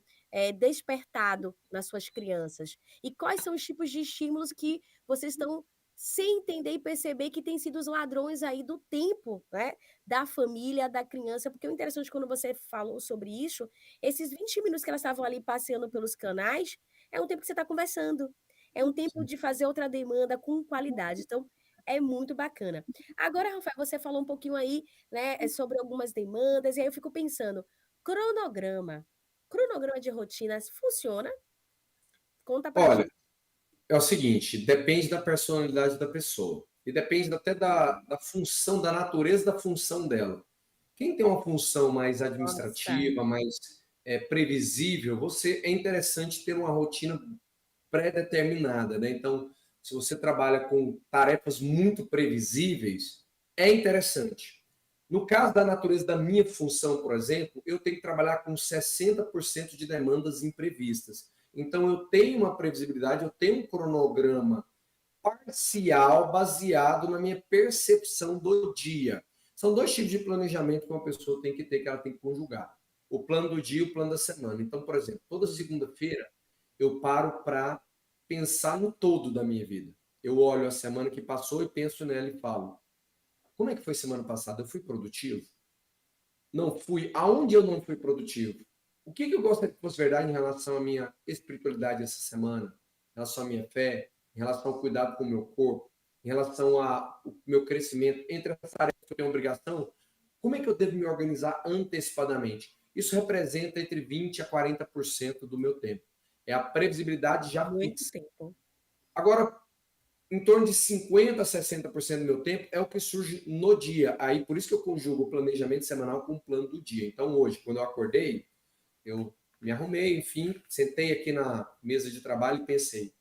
[SPEAKER 1] despertado nas suas crianças? E quais são os tipos de estímulos que vocês estão sem entender e perceber que têm sido os ladrões aí do tempo, né? Da família, da criança, porque o interessante quando você falou sobre isso, esses 20 minutos que elas estavam ali passeando pelos canais, é um tempo que você está conversando, é um tempo de fazer outra demanda com qualidade. Então, é muito bacana. Agora, Rafael, você falou um pouquinho aí, né, sobre algumas demandas, e aí eu fico pensando, cronograma, cronograma de rotinas funciona? Conta pra
[SPEAKER 2] Olha,
[SPEAKER 1] gente.
[SPEAKER 2] é o seguinte, depende da personalidade da pessoa. E depende até da função, da natureza da função dela. Quem tem uma função mais
[SPEAKER 1] Nossa,
[SPEAKER 2] administrativa, mais previsível, é interessante ter uma rotina pré-determinada, né? Então, se você trabalha com tarefas muito previsíveis, é interessante. No caso da natureza da minha função, por exemplo, eu tenho que trabalhar com 60% de demandas imprevistas. Então, eu tenho uma previsibilidade, eu tenho um cronograma parcial baseado na minha percepção do dia. São 2 tipos de planejamento que uma pessoa tem que ter, que ela tem que conjugar. O plano do dia e o plano da semana. Então, por exemplo, toda segunda-feira eu paro para pensar no todo da minha vida. Eu olho a semana que passou e penso nela e falo: como é que foi semana passada? Eu fui produtivo? Não fui? Aonde eu não fui produtivo? O que eu gostaria que fosse verdade em relação à minha espiritualidade essa semana, em relação à minha fé, em relação ao cuidado com o meu corpo, em relação ao meu crescimento, entre as tarefas que eu tenho obrigação, como é que eu devo me organizar antecipadamente? Isso representa entre 20% a 40% do meu tempo. É a previsibilidade já
[SPEAKER 1] muito
[SPEAKER 2] fixa.
[SPEAKER 1] tempo.
[SPEAKER 2] Agora, em torno de 50% a 60% do meu tempo é o que surge no dia. Aí, por isso que eu conjugo o planejamento semanal com o plano do dia. Então, hoje, quando eu acordei, eu me arrumei, enfim, sentei aqui na mesa de trabalho e pensei: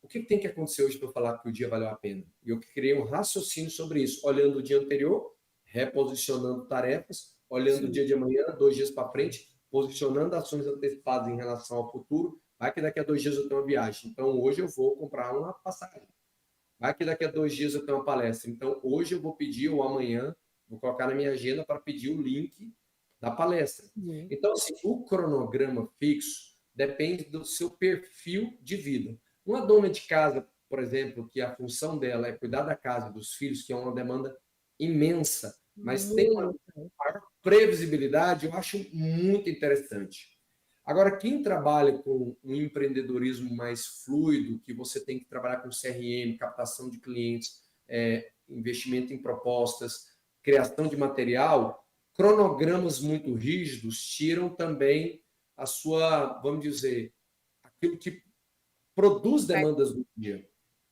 [SPEAKER 2] o que tem que acontecer hoje para eu falar que o dia valeu a pena? E eu criei um raciocínio sobre isso, olhando o dia anterior, reposicionando tarefas, olhando o
[SPEAKER 1] Sim.
[SPEAKER 2] dia de amanhã, 2 dias para frente, posicionando ações antecipadas em relação ao futuro. Vai que daqui a 2 dias eu tenho uma viagem, então hoje eu vou comprar uma passagem. Vai que daqui a 2 dias eu tenho uma palestra, então hoje eu vou pedir, ou amanhã, vou colocar na minha agenda para pedir o link da palestra.
[SPEAKER 1] Sim.
[SPEAKER 2] Então, assim, o cronograma fixo depende do seu perfil de vida. Uma dona de casa, por exemplo, que a função dela é cuidar da casa e dos filhos, que é uma demanda imensa, mas tem uma
[SPEAKER 1] Muito.
[SPEAKER 2] maior previsibilidade, eu acho muito interessante. Agora, quem trabalha com um empreendedorismo mais fluido, que você tem que trabalhar com CRM, captação de clientes, investimento em propostas, criação de material, cronogramas muito rígidos tiram também a sua, vamos dizer, aquilo que produz demandas do dia.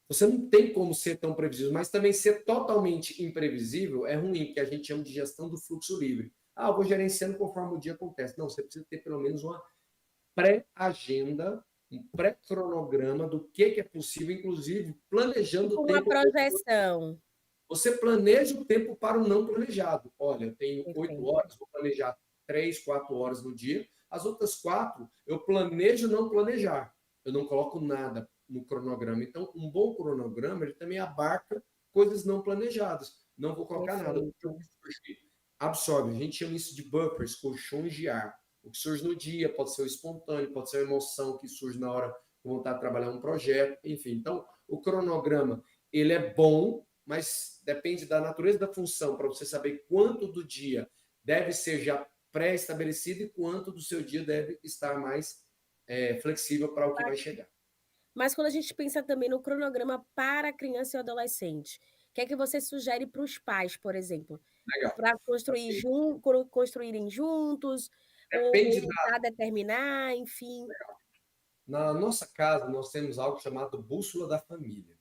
[SPEAKER 2] Você não tem como ser tão previsível, mas também ser totalmente imprevisível é ruim, que a gente chama de gestão do fluxo livre. Ah, eu vou gerenciando conforme o dia acontece. Não, você precisa ter pelo menos uma pré-agenda, um pré-cronograma do que é possível, inclusive planejando
[SPEAKER 1] Tipo
[SPEAKER 2] o
[SPEAKER 1] uma
[SPEAKER 2] tempo.
[SPEAKER 1] projeção.
[SPEAKER 2] Você planeja o tempo para o não planejado. Olha, eu tenho 8
[SPEAKER 1] Perfeito.
[SPEAKER 2] horas, vou planejar 3, 4 horas no dia. As outras 4, eu planejo não planejar. Eu não coloco nada no cronograma. Então, um bom cronograma, ele também abarca coisas não planejadas. Não vou colocar nada.
[SPEAKER 1] Perfeito.
[SPEAKER 2] Absorve. A gente chama isso de buffers, colchões de ar. O que surge no dia pode ser o espontâneo, pode ser a emoção que surge na hora de vontade de trabalhar um projeto, enfim. Então, o cronograma, ele é bom, mas depende da natureza da função para você saber quanto do dia deve ser já pré-estabelecido e quanto do seu dia deve estar mais flexível para o que vai chegar.
[SPEAKER 1] Mas quando a gente pensa também no cronograma para criança e adolescente, o que é que você sugere para os pais, por exemplo?
[SPEAKER 2] Legal.
[SPEAKER 1] Para construir
[SPEAKER 2] Assim,
[SPEAKER 1] construírem juntos,
[SPEAKER 2] depende
[SPEAKER 1] ou já determinar, enfim.
[SPEAKER 2] na nossa casa, nós temos algo chamado bússola da família.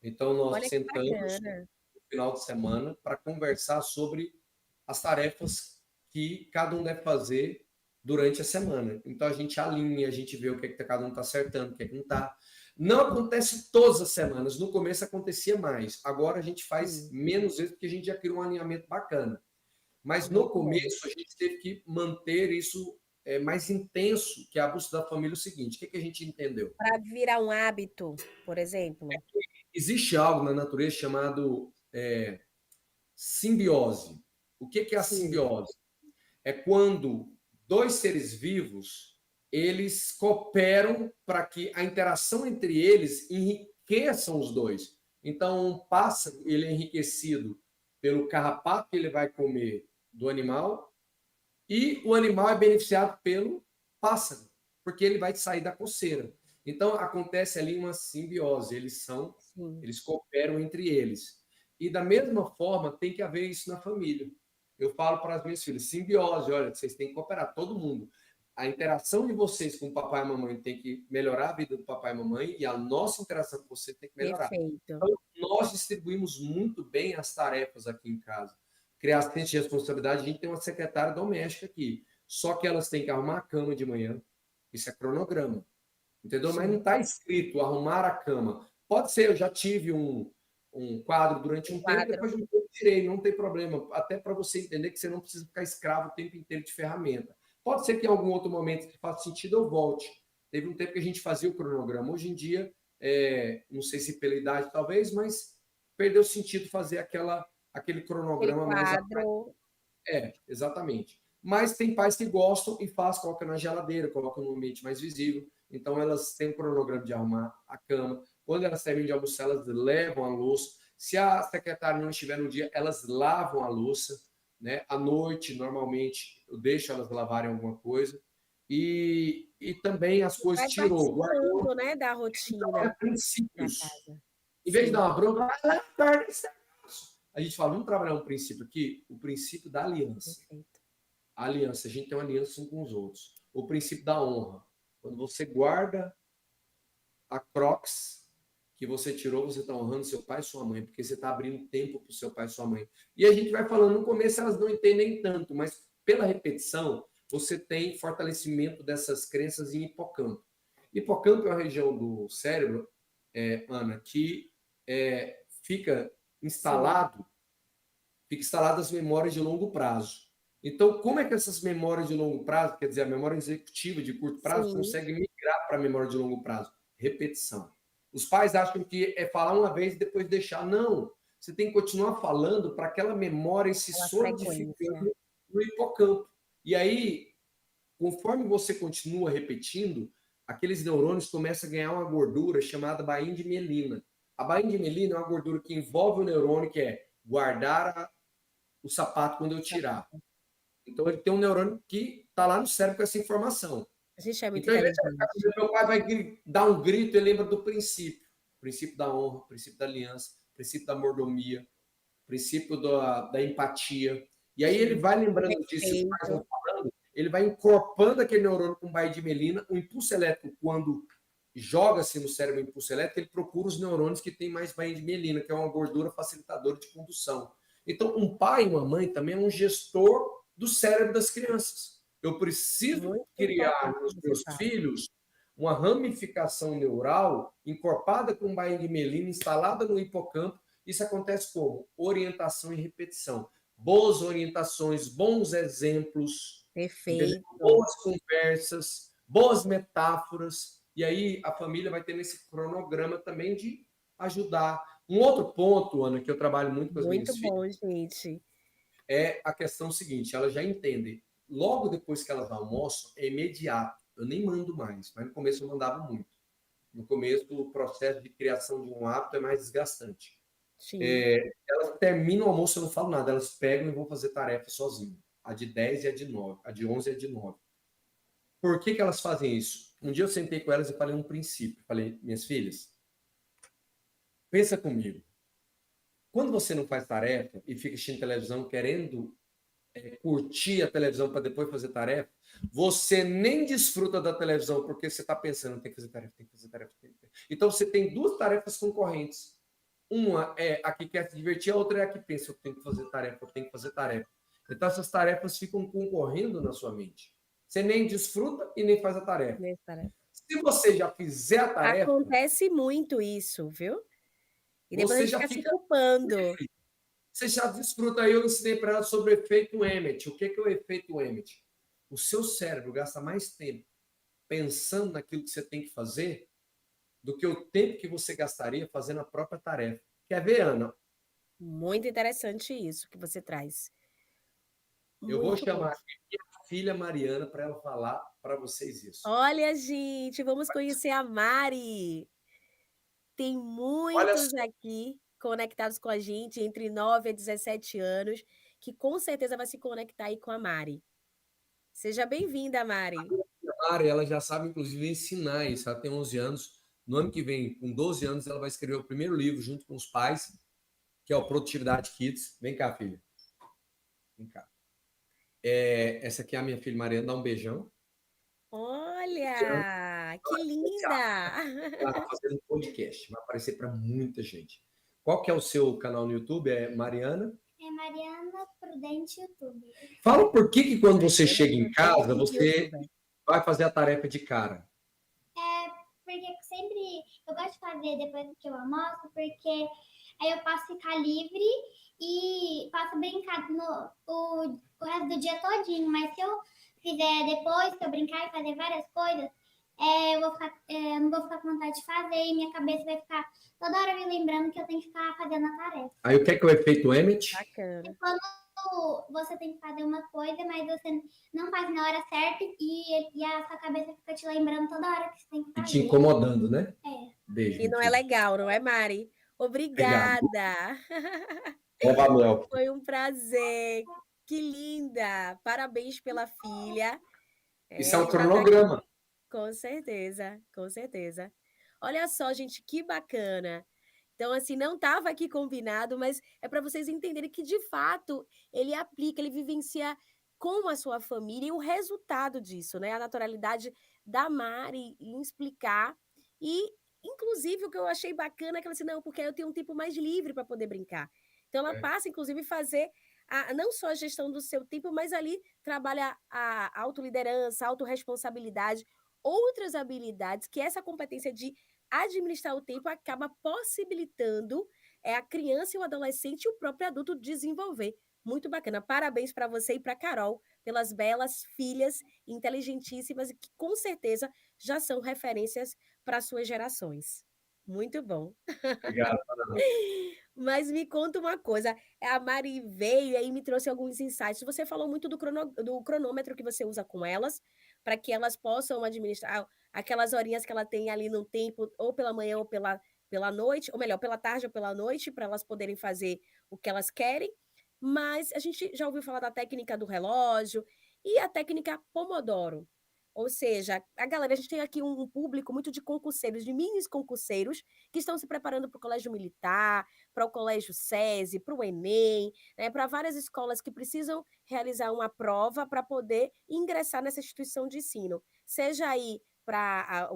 [SPEAKER 2] Então, nós
[SPEAKER 1] Olha que
[SPEAKER 2] sentamos
[SPEAKER 1] bacana.
[SPEAKER 2] no final de semana para conversar sobre as tarefas que cada um deve fazer durante a semana. Então, a gente alinha, a gente vê o que, é que cada um está acertando, o que, é que não está. Não acontece todas as semanas. No começo acontecia mais. Agora a gente faz
[SPEAKER 1] Sim,
[SPEAKER 2] menos vezes porque a gente já criou um alinhamento bacana. Mas no
[SPEAKER 1] muito bom.
[SPEAKER 2] começo a gente teve que manter isso mais intenso, que é a busca da família. O seguinte, o que, é que a gente entendeu?
[SPEAKER 1] Para virar um hábito, por exemplo.
[SPEAKER 2] Existe algo na natureza chamado simbiose. O que é a
[SPEAKER 1] Sim,
[SPEAKER 2] simbiose? É quando dois seres vivos eles cooperam para que a interação entre eles enriqueçam os dois. Então, um pássaro ele é enriquecido pelo carrapato que ele vai comer do animal e o animal é beneficiado pelo pássaro, porque ele vai sair da coceira. Então, acontece ali uma simbiose,
[SPEAKER 1] sim.
[SPEAKER 2] eles cooperam entre eles. E da mesma forma, tem que haver isso na família. Eu falo para as minhas filhas, simbiose, olha, vocês têm que cooperar, todo mundo. A interação de vocês com o papai e a mamãe tem que melhorar a vida do papai e a mamãe e a nossa interação com você tem que melhorar.
[SPEAKER 1] Perfeito.
[SPEAKER 2] Então, nós distribuímos muito bem as tarefas aqui em casa. Criar assistente de responsabilidade, a gente tem uma secretária doméstica aqui. Só que elas têm que arrumar a cama de manhã. Isso é cronograma. Entendeu? Mas não
[SPEAKER 1] Sim.
[SPEAKER 2] está escrito arrumar a cama. Pode ser, eu já tive um quadro durante
[SPEAKER 1] Um
[SPEAKER 2] um tempo,
[SPEAKER 1] quadro.
[SPEAKER 2] depois de um tempo tirei, não tem problema. Até para você entender que você não precisa ficar escravo o tempo inteiro de ferramenta. Pode ser que em algum outro momento que faça sentido eu volte. Teve um tempo que a gente fazia o cronograma. Hoje em dia, não sei se pela idade talvez, mas perdeu sentido fazer aquele
[SPEAKER 1] Aquele
[SPEAKER 2] cronograma mais.
[SPEAKER 1] quadro.
[SPEAKER 2] Exatamente. Mas tem pais que gostam e faz, coloca na geladeira, coloca no ambiente mais visível. Então, elas têm um cronograma de arrumar a cama. Quando elas terminam de almoçar, elas levam a louça. Se a secretária não estiver no dia, elas lavam a louça. Né? À noite, normalmente, eu deixo elas lavarem alguma coisa. E também as coisas
[SPEAKER 1] Vai
[SPEAKER 2] tirou, guardou.
[SPEAKER 1] participando, né, da
[SPEAKER 2] Então, é
[SPEAKER 1] rotina da
[SPEAKER 2] princípios.
[SPEAKER 1] casa.
[SPEAKER 2] Em vez de
[SPEAKER 1] Sim,
[SPEAKER 2] dar uma bronca, vai lá, guarda esse negócio. A gente fala, vamos trabalhar um princípio aqui, o princípio da aliança.
[SPEAKER 1] perfeito.
[SPEAKER 2] A aliança, a gente tem uma aliança uns com os outros. O princípio da honra. Quando você guarda a Crocs que você tirou, você está honrando seu pai e sua mãe, porque você está abrindo tempo para o seu pai e sua mãe. E a gente vai falando, no começo elas não entendem tanto, mas pela repetição, você tem fortalecimento dessas crenças em hipocampo. Hipocampo é uma região do cérebro, Ana, que fica
[SPEAKER 1] Sim,
[SPEAKER 2] instalado, as memórias de longo prazo. Então, como é que essas memórias de longo prazo, quer dizer, a memória executiva de curto prazo,
[SPEAKER 1] sim.
[SPEAKER 2] consegue migrar para a memória de longo prazo? Repetição. Os pais acham que é falar uma vez e depois deixar. Não. Você tem que continuar falando para aquela memória ir se
[SPEAKER 1] Aquela frequência.
[SPEAKER 2] solidificando no hipocampo. E aí, conforme você continua repetindo, aqueles neurônios começam a ganhar uma gordura chamada bainha de mielina. A bainha de mielina é uma gordura que envolve o neurônio, que é guardar o sapato quando eu tirar.
[SPEAKER 1] Sapato.
[SPEAKER 2] Então, ele tem um neurônio que está lá no cérebro com essa informação.
[SPEAKER 1] A gente é muito
[SPEAKER 2] Então, em vez de
[SPEAKER 1] inteligente.
[SPEAKER 2] meu pai vai dar um grito, ele lembra do princípio. Princípio da honra, princípio da aliança, princípio da mordomia, princípio da empatia. E aí ele
[SPEAKER 1] Sim.
[SPEAKER 2] vai lembrando disso, os pais vão
[SPEAKER 1] Respeito.
[SPEAKER 2] falando, ele vai encorpando aquele neurônio com baía de mielina. O impulso elétrico, quando joga-se no cérebro o impulso elétrico, ele procura os neurônios que têm mais baía de mielina, que é uma gordura facilitadora de condução. Então, um pai e uma mãe também é um gestor do cérebro das crianças. Eu preciso
[SPEAKER 1] Muito
[SPEAKER 2] criar
[SPEAKER 1] importante
[SPEAKER 2] nos
[SPEAKER 1] que você
[SPEAKER 2] meus
[SPEAKER 1] fala.
[SPEAKER 2] filhos uma ramificação neural encorpada com baía de mielina instalada no hipocampo. Isso acontece como? Orientação e repetição. Boas orientações, bons exemplos, entendeu?
[SPEAKER 1] Perfeito.
[SPEAKER 2] Boas conversas, boas metáforas. E aí a família vai ter esse cronograma também de ajudar. Um outro ponto, Ana, que eu trabalho muito com as
[SPEAKER 1] Muito
[SPEAKER 2] minhas filhas,
[SPEAKER 1] bom, gente.
[SPEAKER 2] é a questão seguinte: elas já entendem. Logo depois que elas almoçam, é imediato. Eu nem mando mais, mas no começo eu mandava muito. No começo, o processo de criação de um hábito é mais desgastante.
[SPEAKER 1] Sim.
[SPEAKER 2] Elas terminam o almoço, eu não falo nada, elas pegam e vão fazer tarefa sozinho. A de 10 e a de 9, a de 11 e a de 9. Por que elas fazem isso? Um dia eu sentei com elas e falei um princípio. Falei, minhas filhas, pensa comigo. Quando você não faz tarefa e fica assistindo televisão querendo curtir a televisão para depois fazer tarefa, você nem desfruta da televisão porque você está pensando, tem que fazer tarefa, tem que fazer tarefa. Tem que fazer. Então você tem duas tarefas concorrentes. Uma é a que quer se divertir, a outra é a que pensa, eu tenho que fazer tarefa, eu tenho que fazer tarefa. Então essas tarefas ficam concorrendo na sua mente. Você nem desfruta e nem faz a tarefa. Se você já fizer a tarefa,
[SPEAKER 1] Acontece muito isso, viu? E depois a
[SPEAKER 2] você
[SPEAKER 1] gente
[SPEAKER 2] já
[SPEAKER 1] fica se
[SPEAKER 2] fica
[SPEAKER 1] culpando.
[SPEAKER 2] livre. Você já desfruta. Aí eu ensinei para ela sobre o efeito Emmett. O que é o efeito Emmett? O seu cérebro gasta mais tempo pensando naquilo que você tem que fazer do que o tempo que você gastaria fazendo a própria tarefa. Quer ver, Ana?
[SPEAKER 1] Muito interessante isso que você traz.
[SPEAKER 2] Eu vou
[SPEAKER 1] Muito bom.
[SPEAKER 2] chamar aqui minha filha Mariana para ela falar para vocês isso.
[SPEAKER 1] Olha, gente, vamos conhecer a Mari. Tem
[SPEAKER 2] Olha
[SPEAKER 1] muitos
[SPEAKER 2] só,
[SPEAKER 1] aqui conectados com a gente, entre 9 a 17 anos, que com certeza vai se conectar aí com a Mari. Seja bem-vinda, Mari.
[SPEAKER 2] a Mari, ela já sabe, inclusive, ensinar isso. Ela tem 11 anos. No ano que vem, com 12 anos, ela vai escrever o primeiro livro junto com os pais, que é o Produtividade Kids. Vem cá, filha. Vem cá. Essa aqui é a minha filha Mariana. Dá um beijão.
[SPEAKER 1] Olha, que linda!
[SPEAKER 2] Está fazendo um podcast, vai aparecer para muita gente. Qual que é o seu canal no YouTube? É Mariana?
[SPEAKER 3] É Mariana Prudente YouTube.
[SPEAKER 2] Fala por que quando você
[SPEAKER 1] Mariana
[SPEAKER 2] chega em casa,
[SPEAKER 1] Prudente,
[SPEAKER 2] você
[SPEAKER 1] youtuber.
[SPEAKER 2] vai fazer a tarefa de cara.
[SPEAKER 3] Porque sempre eu gosto de fazer depois que eu almoço, porque aí eu posso ficar livre e posso brincar o resto do dia todinho. Mas se eu fizer depois, que eu brincar e fazer várias coisas, eu não vou ficar com vontade de fazer e minha cabeça vai ficar toda hora me lembrando que eu tenho que ficar fazendo a tarefa.
[SPEAKER 2] Aí o que é o efeito Emmett?
[SPEAKER 1] Bacana.
[SPEAKER 3] Quando você tem que fazer uma coisa, mas você não faz na hora certa e a sua cabeça fica te lembrando toda hora que você tem que
[SPEAKER 2] E
[SPEAKER 3] fazer.
[SPEAKER 2] te incomodando, né?
[SPEAKER 3] É.
[SPEAKER 2] Beijo.
[SPEAKER 1] E não é legal, não é, Mari?
[SPEAKER 2] Obrigado.
[SPEAKER 1] Obrigada.
[SPEAKER 2] Ó, Manuel.
[SPEAKER 1] Foi um prazer. Que linda! Parabéns pela filha.
[SPEAKER 2] Isso é um
[SPEAKER 1] Já tá
[SPEAKER 2] cronograma.
[SPEAKER 1] com certeza, com certeza. Olha só, gente, que bacana. Então, assim, não estava aqui combinado, mas é para vocês entenderem que, de fato, ele aplica, ele vivencia com a sua família e o resultado disso, né? A naturalidade da Mari em explicar. E, inclusive, o que eu achei bacana é que ela disse, não, porque aí eu tenho um tempo mais livre para poder brincar. Então, ela passa, inclusive, a fazer não só a gestão do seu tempo, mas ali trabalha a autoliderança, a autorresponsabilidade, outras habilidades que essa competência de administrar o tempo acaba possibilitando a criança e o adolescente e o próprio adulto desenvolver. Muito bacana. Parabéns para você e para Carol pelas belas filhas inteligentíssimas e que com certeza já são referências para suas gerações. Muito bom.
[SPEAKER 2] Obrigado.
[SPEAKER 1] Mas me conta uma coisa, a Mari veio e aí me trouxe alguns insights. Você falou muito do cronômetro que você usa com elas, para que elas possam administrar aquelas horinhas que ela tem ali no tempo, ou pela manhã ou pela noite, ou melhor, pela tarde ou pela noite, para elas poderem fazer o que elas querem. mas a gente já ouviu falar da técnica do relógio e a técnica Pomodoro. Ou seja, a gente tem aqui um público muito de concurseiros, de minis concurseiros, que estão se preparando para o colégio militar, para o colégio SESI, para o Enem, né, para várias escolas que precisam realizar uma prova para poder ingressar nessa instituição de ensino. Seja aí para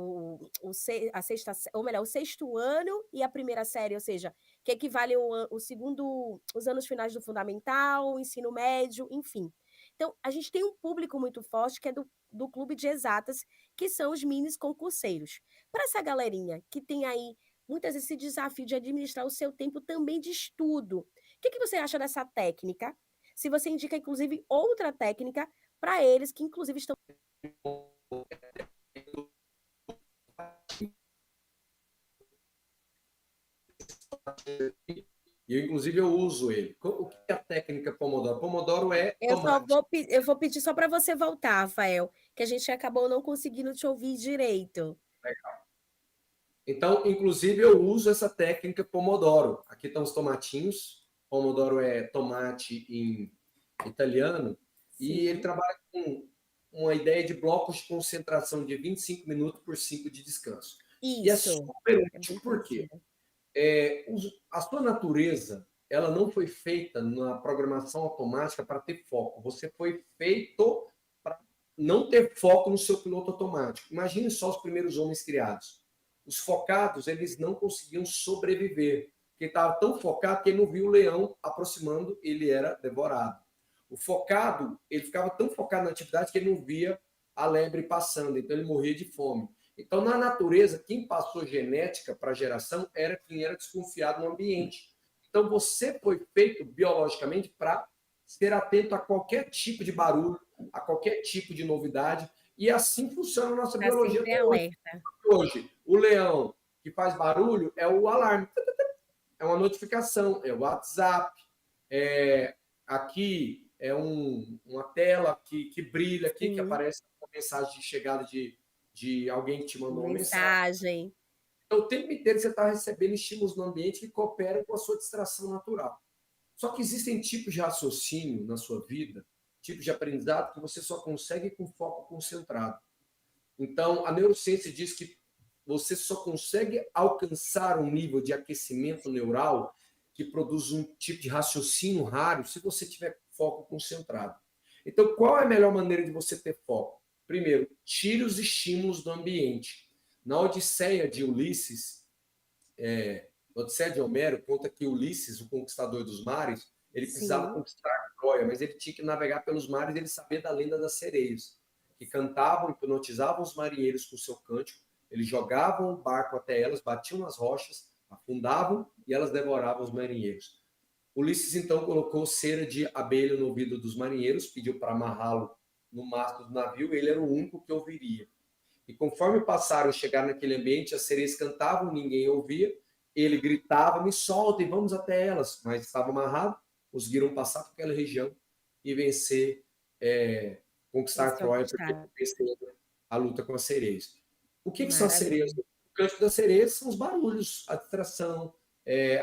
[SPEAKER 1] a sexta, ou melhor, o sexto ano e a primeira série, ou seja, que equivale o segundo, os anos finais do fundamental, o ensino médio, enfim. Então, a gente tem um público muito forte que é do clube de exatas, que são os minis concurseiros. Para essa galerinha que tem aí muitas vezes esse desafio de administrar o seu tempo também de estudo, o que você acha dessa técnica? Se você indica, inclusive, outra técnica para eles que, inclusive, estão.
[SPEAKER 2] Inclusive, eu uso ele. O que é a técnica Pomodoro? Pomodoro é
[SPEAKER 1] Eu vou pedir só para você voltar, Rafael, que a gente acabou não conseguindo te ouvir direito.
[SPEAKER 2] Então, inclusive, eu uso essa técnica Pomodoro. Aqui estão os tomatinhos. Pomodoro é tomate em italiano.
[SPEAKER 1] Sim.
[SPEAKER 2] E ele trabalha com uma ideia de blocos de concentração de 25 minutos por 5 de descanso.
[SPEAKER 1] Isso.
[SPEAKER 2] E é super útil, por quê? A sua natureza, ela não foi feita na programação automática para ter foco. Você foi feito para não ter foco no seu piloto automático. Imagine só os primeiros homens criados. Os focados, eles não conseguiam sobreviver, porque estava tão focado que ele não viu o leão aproximando, ele era devorado. O focado, ele ficava tão focado na atividade que ele não via a lebre passando, então ele morria de fome. Então, na natureza, quem passou genética para a geração era quem era desconfiado no ambiente. Então, você foi feito biologicamente para ser atento a qualquer tipo de barulho, a qualquer tipo de novidade, e assim funciona a nossa biologia até hoje. Hoje, o leão que faz barulho é o alarme. É uma notificação, é o WhatsApp, aqui é uma tela que brilha aqui, que aparece uma mensagem de chegada de alguém que te mandou uma mensagem. Então, o tempo inteiro você está recebendo estímulos no ambiente que cooperam com a sua distração natural. Só que existem tipos de raciocínio na sua vida, tipos de aprendizado que você só consegue com foco concentrado. Então, a neurociência diz que você só consegue alcançar um nível de aquecimento neural que produz um tipo de raciocínio raro se você tiver foco concentrado. Então, qual é a melhor maneira de você ter foco? Primeiro, tire os estímulos do ambiente. Na Odisseia de Ulisses, na Odisseia de Homero, conta que Ulisses, o conquistador dos mares, ele precisava conquistar Troia, mas ele tinha que navegar pelos mares e ele sabia da lenda das sereias, que cantavam, hipnotizavam os marinheiros com seu cântico, eles jogavam o barco até elas, batiam nas rochas, afundavam e elas devoravam os marinheiros. Ulisses, então, colocou cera de abelha no ouvido dos marinheiros, pediu para amarrá-lo no mastro do navio, ele era o único que ouviria. E conforme passaram a chegar naquele ambiente, as sereias cantavam, ninguém ouvia, ele gritava, me soltem, vamos até elas, mas estava amarrado, conseguiram passar por aquela região e vencer, conquistar Troia, porque venceram a luta com as sereias. O que são as sereias? O cântico das sereias são os barulhos, a distração,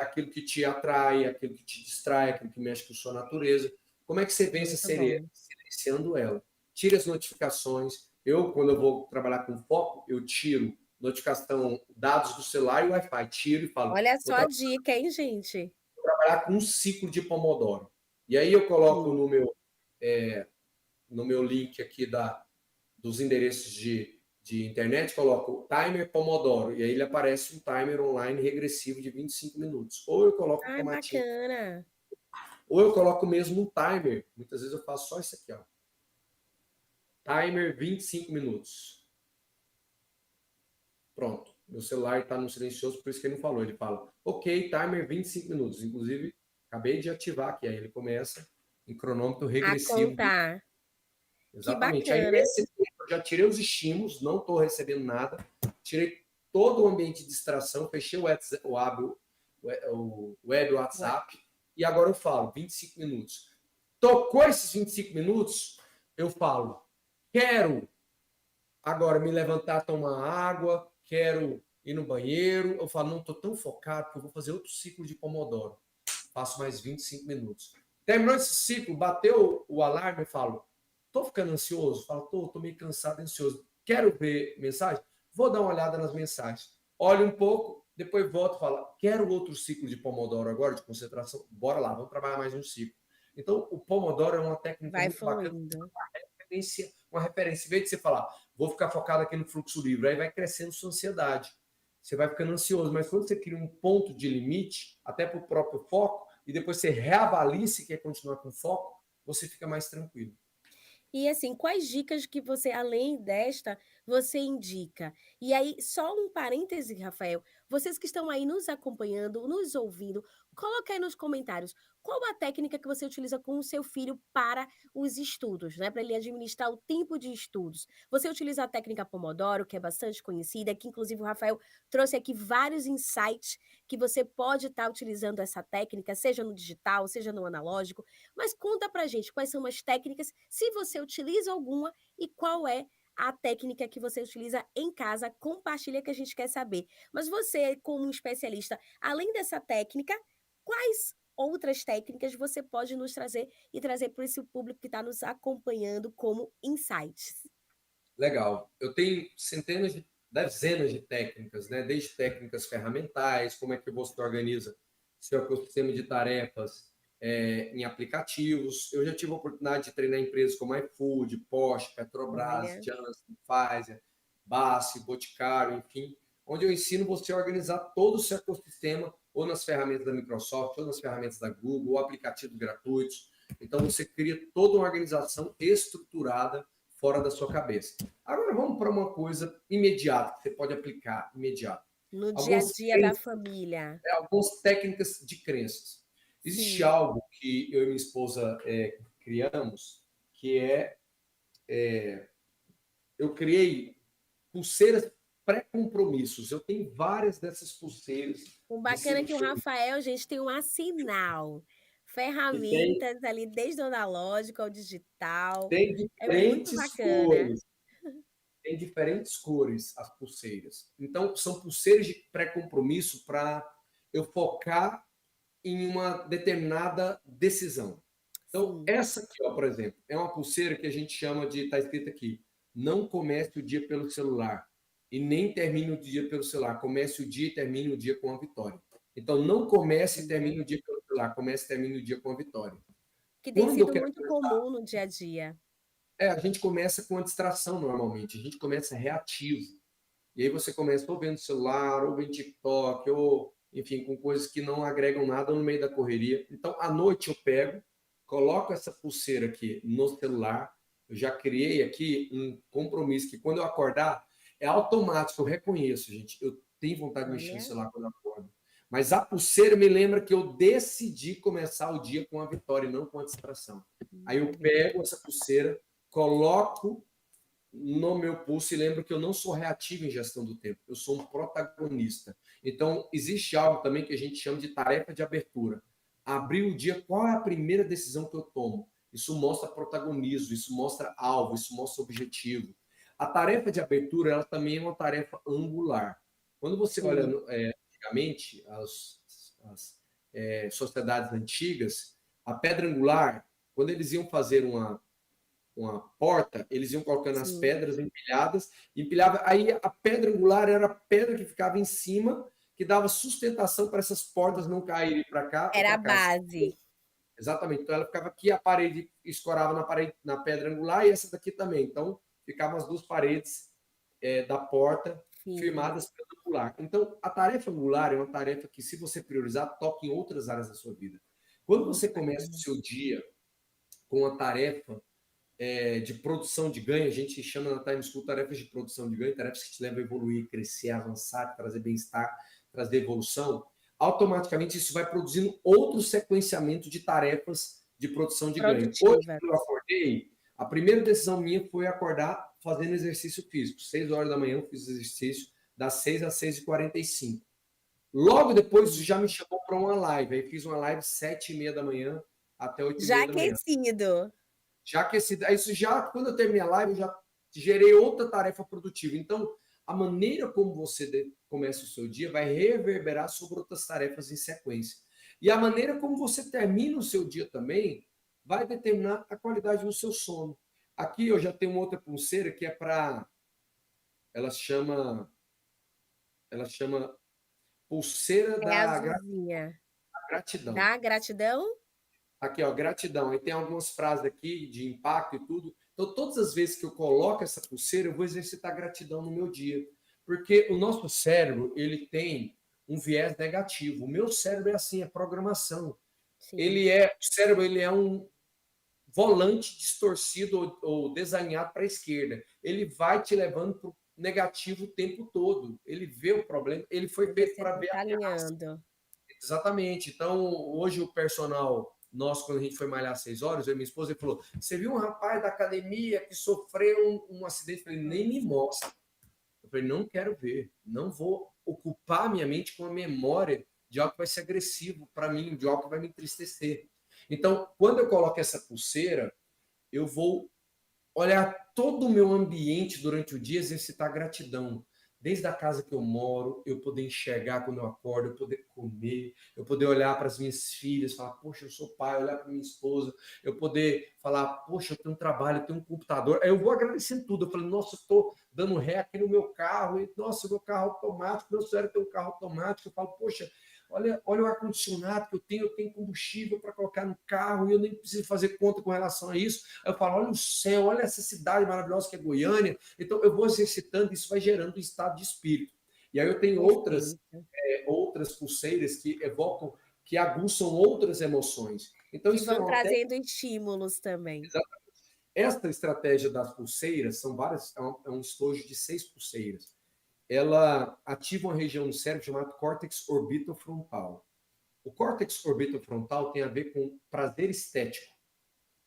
[SPEAKER 2] aquilo que te atrai, aquilo que te distrai, aquilo que mexe com a sua natureza. Como é que você vence a sereia? Silenciando ela. Tire as notificações. Quando eu vou trabalhar com foco, eu tiro notificação, dados do celular e Wi-Fi. Tiro e falo...
[SPEAKER 1] Olha só a dica, hein, gente?
[SPEAKER 2] Vou trabalhar com um ciclo de Pomodoro. E aí eu coloco no meu link aqui dos endereços de internet, coloco timer Pomodoro, e aí ele aparece um timer online regressivo de 25 minutos. Ou eu coloco um tomatinho.
[SPEAKER 1] Bacana.
[SPEAKER 2] Ou eu coloco mesmo um timer. Muitas vezes eu faço só isso aqui, ó. Timer 25 minutos. Pronto. Meu celular está no silencioso, por isso que ele não falou. Ele fala, ok, timer 25 minutos. Inclusive, acabei de ativar aqui. Aí ele começa em cronômetro regressivo.
[SPEAKER 1] A contar.
[SPEAKER 2] Exatamente.
[SPEAKER 1] Que bacana.
[SPEAKER 2] Aí nesse tempo eu já tirei os estímulos, não estou recebendo nada. Tirei todo o ambiente de distração, fechei o web WhatsApp. E agora eu falo, 25 minutos. Tocou esses 25 minutos, eu falo, quero agora me levantar, tomar água, quero ir no banheiro. Eu falo, não, estou tão focado que eu vou fazer outro ciclo de Pomodoro. Faço mais 25 minutos. Terminou esse ciclo, bateu o alarme, eu falo, tô ficando ansioso? Falo, tô meio cansado, ansioso. Quero ver mensagem? Vou dar uma olhada nas mensagens. Olho um pouco, depois volto e falo, quero outro ciclo de Pomodoro agora, de concentração? Bora lá, vamos trabalhar mais um ciclo. Então, o Pomodoro é uma técnica
[SPEAKER 1] Vai
[SPEAKER 2] muito bacana,
[SPEAKER 1] fluindo.
[SPEAKER 2] uma referência. Em vez de você falar, vou ficar focado aqui no fluxo livre, aí vai crescendo sua ansiedade. Você vai ficando ansioso, mas quando você cria um ponto de limite, até para o próprio foco, e depois você reavalia se quer continuar com foco, você fica mais tranquilo.
[SPEAKER 1] E assim, quais dicas que você, além desta, você indica? E aí, só um parêntese, Rafael, vocês que estão aí nos acompanhando, nos ouvindo, coloca aí nos comentários qual a técnica que você utiliza com o seu filho para os estudos, né? Para ele administrar o tempo de estudos. Você utiliza a técnica Pomodoro, que é bastante conhecida, que inclusive o Rafael trouxe aqui vários insights que você pode estar utilizando essa técnica, seja no digital, seja no analógico. Mas conta pra gente quais são as técnicas, se você utiliza alguma e qual é a técnica que você utiliza em casa, compartilha que a gente quer saber. Mas você, como um especialista, além dessa técnica, quais outras técnicas você pode nos trazer e trazer para esse público que está nos acompanhando como insights?
[SPEAKER 2] Legal. Eu tenho dezenas de técnicas, né? Desde técnicas ferramentais, como é que você organiza seu ecossistema de tarefas em aplicativos. Eu já tive a oportunidade de treinar empresas como iFood, Porsche, Petrobras,
[SPEAKER 1] Olha,
[SPEAKER 2] Janssen, Pfizer, Basf, Boticário, enfim, onde eu ensino você a organizar todo o seu ecossistema ou nas ferramentas da Microsoft, ou nas ferramentas da Google, ou aplicativos gratuitos. Então, você cria toda uma organização estruturada fora da sua cabeça. Agora vamos para uma coisa imediata, que você pode aplicar imediato.
[SPEAKER 1] no dia a
[SPEAKER 2] Algumas,
[SPEAKER 1] dia da família.
[SPEAKER 2] algumas técnicas de crenças. Existe
[SPEAKER 1] Sim,
[SPEAKER 2] algo que eu e minha esposa criamos, que eu criei pulseiras pré-compromissos. Eu tenho várias dessas pulseiras
[SPEAKER 1] o
[SPEAKER 2] de
[SPEAKER 1] bacana é que o
[SPEAKER 2] significado.
[SPEAKER 1] Rafael, gente, tem um arsenal,
[SPEAKER 2] E tem,
[SPEAKER 1] ferramentas ali desde o analógico ao digital,
[SPEAKER 2] tem
[SPEAKER 1] é muito
[SPEAKER 2] diferentes
[SPEAKER 1] bacana.
[SPEAKER 2] cores. Tem diferentes cores as pulseiras. Então, são pulseiras de pré-compromisso para eu focar em uma determinada decisão. Então,
[SPEAKER 1] Sim,
[SPEAKER 2] essa aqui, ó, por exemplo, é uma pulseira que a gente chama de, está escrito aqui, não comece o dia pelo celular e nem termine o dia pelo celular. Comece o dia e termine o dia com a vitória. Então, não comece e
[SPEAKER 1] olha,
[SPEAKER 2] termine o dia pelo celular, comece e termine o dia com a vitória.
[SPEAKER 1] que tem
[SPEAKER 2] Quando eu
[SPEAKER 1] sido
[SPEAKER 2] quero
[SPEAKER 1] muito comum no dia a dia.
[SPEAKER 2] a gente começa com a distração normalmente, a gente começa reativo. E aí você começa ou vendo celular, ou vendo TikTok, ou, enfim, com coisas que não agregam nada no meio da correria. Então, à noite eu pego, coloco essa pulseira aqui no celular, eu já criei aqui um compromisso que quando eu acordar, é automático, eu reconheço, gente. Eu tenho vontade de mexer no
[SPEAKER 1] Olha,
[SPEAKER 2] celular quando eu acordo. Mas a pulseira me lembra que eu decidi começar o dia com a vitória e não com a distração. Aí eu
[SPEAKER 1] maravilha.
[SPEAKER 2] pego essa pulseira, coloco no meu pulso e lembro que eu não sou reativo em gestão do tempo, eu sou um protagonista. Então, existe algo também que a gente chama de tarefa de abertura. Abrir o dia, qual é a primeira decisão que eu tomo? Isso mostra protagonismo, isso mostra alvo, isso mostra objetivo. A tarefa de abertura, ela também é uma tarefa angular. Quando você olha
[SPEAKER 1] Sim,
[SPEAKER 2] antigamente, sociedades antigas, a pedra angular, quando eles iam fazer uma porta, eles iam colocando as
[SPEAKER 1] sim.
[SPEAKER 2] pedras empilhadas, empilhava, aí a pedra angular era a pedra que ficava em cima, que dava sustentação para essas portas não caírem para cá ou
[SPEAKER 1] Era
[SPEAKER 2] para
[SPEAKER 1] a
[SPEAKER 2] cá.
[SPEAKER 1] base.
[SPEAKER 2] Exatamente. Então ela ficava aqui, a parede escorava na parede, na pedra angular e essa daqui também. Então ficavam as duas paredes da porta
[SPEAKER 1] Sim,
[SPEAKER 2] firmadas pela angular. Então a tarefa angular é uma tarefa que, se você priorizar, toca em outras áreas da sua vida. Quando
[SPEAKER 1] muito
[SPEAKER 2] você começa o
[SPEAKER 1] bacana.
[SPEAKER 2] seu dia com a tarefa de produção de ganho, a gente chama na Time School tarefas de produção de ganho, tarefas que te levam a evoluir, crescer, avançar, trazer bem-estar, trazer evolução, automaticamente isso vai produzindo outro sequenciamento de tarefas de produção de ganho. Hoje,
[SPEAKER 1] Produtiva.
[SPEAKER 2] quando eu acordei, a primeira decisão minha foi acordar fazendo exercício físico. 6 horas da manhã eu fiz exercício, das 6 às 6h45. Logo depois,
[SPEAKER 1] Sim.
[SPEAKER 2] já me chamou para uma live. Aí fiz uma live 7h30 da manhã até oito e
[SPEAKER 1] Já
[SPEAKER 2] meia da manhã.
[SPEAKER 1] aquecido.
[SPEAKER 2] Já que isso já, quando eu terminei a live, eu já gerei outra tarefa produtiva. Então, a maneira como você começa o seu dia vai reverberar sobre outras tarefas em sequência. E a maneira como você termina o seu dia também vai determinar a qualidade do seu sono. Aqui eu já tenho uma outra pulseira que é para... Ela chama pulseira
[SPEAKER 1] É
[SPEAKER 2] da
[SPEAKER 1] azulzinha.
[SPEAKER 2] gratidão.
[SPEAKER 1] Da gratidão?
[SPEAKER 2] Aqui, ó, gratidão. Aí tem algumas frases aqui de impacto e tudo. Então, todas as vezes que eu coloco essa pulseira, eu vou exercitar gratidão no meu dia. Porque o nosso cérebro, ele tem um viés negativo. O meu cérebro é assim, é programação.
[SPEAKER 1] Sim.
[SPEAKER 2] O cérebro, ele é um volante distorcido ou desalinhado para a esquerda. Ele vai te levando para o negativo o tempo todo. Ele vê o problema, ele foi
[SPEAKER 1] E
[SPEAKER 2] feito
[SPEAKER 1] você
[SPEAKER 2] para ver
[SPEAKER 1] tá
[SPEAKER 2] a ameaça.
[SPEAKER 1] alinhando.
[SPEAKER 2] Exatamente. Então, hoje o personal nosso, quando a gente foi malhar às 6 horas, eu e minha esposa, ele falou: você viu um rapaz da academia que sofreu um acidente? Eu falei: nem me mostra. Eu falei: não quero ver. Não vou ocupar minha mente com a memória de algo que vai ser agressivo para mim, de algo que vai me entristecer. Então, quando eu coloco essa pulseira, eu vou olhar todo o meu ambiente durante o dia, exercitar gratidão. Desde a casa que eu moro, eu poder enxergar quando eu acordo, eu poder comer, eu poder olhar para as minhas filhas, falar, poxa, eu sou pai, olhar para minha esposa, eu poder falar, poxa, eu tenho um trabalho, eu tenho um computador. Aí eu vou agradecendo tudo. Eu falei, nossa, eu estou dando ré aqui no meu carro, e, nossa, meu carro automático, meu cérebro tem um carro automático. Eu falo, poxa, olha o ar-condicionado que eu tenho combustível para colocar no carro e eu nem preciso fazer conta com relação a isso. Aí eu falo, olha o céu, olha essa cidade maravilhosa que é Goiânia. Então, eu vou exercitando, isso vai gerando um estado de espírito. E aí eu tenho
[SPEAKER 1] Perfeito.
[SPEAKER 2] outras pulseiras que evocam, que aguçam outras emoções. Então,
[SPEAKER 1] Que
[SPEAKER 2] isso é
[SPEAKER 1] vão
[SPEAKER 2] uma técnica.
[SPEAKER 1] trazendo estímulos também.
[SPEAKER 2] Esta estratégia das pulseiras, são várias, é um estojo de 6 pulseiras. Ela ativa uma região do cérebro chamada córtex orbitofrontal. O córtex orbitofrontal tem a ver com prazer estético.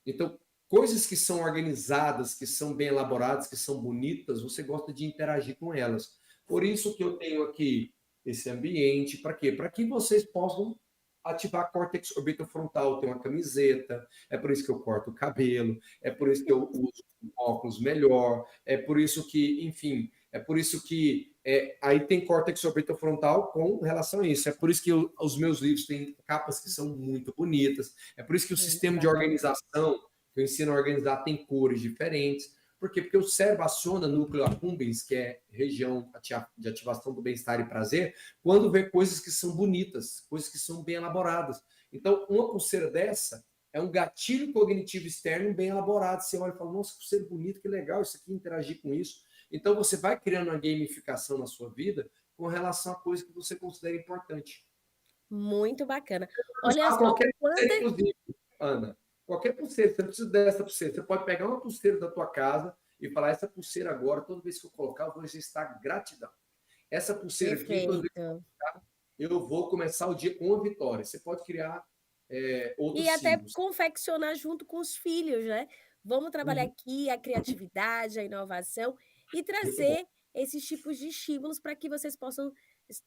[SPEAKER 2] Então, coisas que são organizadas, que são bem elaboradas, que são bonitas, você gosta de interagir com elas. Por isso que eu tenho aqui esse ambiente. Para quê? Para que vocês possam ativar córtex orbitofrontal. Tem uma camiseta, é por isso que eu corto o cabelo, é por isso que eu uso um óculos melhor, é por isso que, enfim, é por isso que aí tem córtex orbitofrontal com relação a isso. É por isso que os meus livros têm capas que são muito bonitas. É por isso que o
[SPEAKER 1] Muito
[SPEAKER 2] sistema de
[SPEAKER 1] bacana.
[SPEAKER 2] organização que eu ensino a organizar tem cores diferentes. Por quê? Porque o cérebro aciona núcleo accumbens, que é região de ativação do bem-estar e prazer, quando vê coisas que são bonitas, coisas que são bem elaboradas. Então, uma pulseira dessa é um gatilho cognitivo externo bem elaborado. Você olha e fala, nossa, que pulseira bonita, que legal isso aqui, interagir com isso. Então, você vai criando uma gamificação na sua vida com relação a coisas que você considera importante.
[SPEAKER 1] Muito bacana. Olha
[SPEAKER 2] Usar
[SPEAKER 1] só
[SPEAKER 2] qualquer
[SPEAKER 1] quanta.
[SPEAKER 2] pulseira, inclusive, Ana. Qualquer pulseira, você não precisa dessa pulseira. Você pode pegar uma pulseira da tua casa e falar, essa pulseira agora, toda vez que eu colocar, eu vou exercitar gratidão. Essa pulseira aqui, toda vez que
[SPEAKER 1] Perfeito.
[SPEAKER 2] eu vou começar o dia com uma vitória. Você pode criar
[SPEAKER 1] E
[SPEAKER 2] outros
[SPEAKER 1] até
[SPEAKER 2] símbolos.
[SPEAKER 1] confeccionar junto com os filhos, né. Vamos trabalhar
[SPEAKER 2] Uhum.
[SPEAKER 1] aqui a criatividade, a inovação e
[SPEAKER 2] Muito bom.
[SPEAKER 1] trazer esses tipos de estímulos para que vocês possam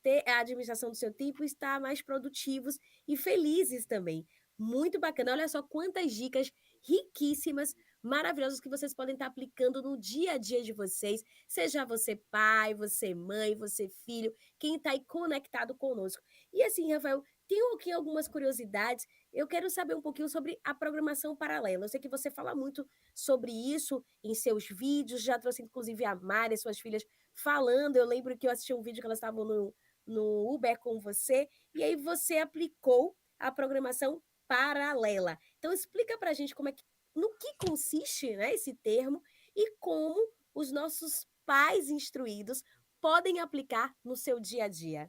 [SPEAKER 1] ter a administração do seu tempo e estar mais produtivos e felizes também. Muito bacana. Olha só quantas dicas riquíssimas, maravilhosas que vocês podem estar aplicando no dia a dia de vocês, seja você pai, você mãe, você filho, quem está aí conectado conosco. E assim, Rafael, tenho aqui algumas curiosidades. Eu quero saber um pouquinho sobre a programação paralela. Eu sei que você fala muito sobre isso em seus vídeos, já trouxe inclusive a Mari, suas filhas, falando. Eu lembro que eu assisti um vídeo que elas estavam no Uber com você, e aí você aplicou a programação paralela. Então explica pra gente como é que, no que consiste, né, esse termo e como os nossos pais instruídos podem aplicar no seu dia a dia.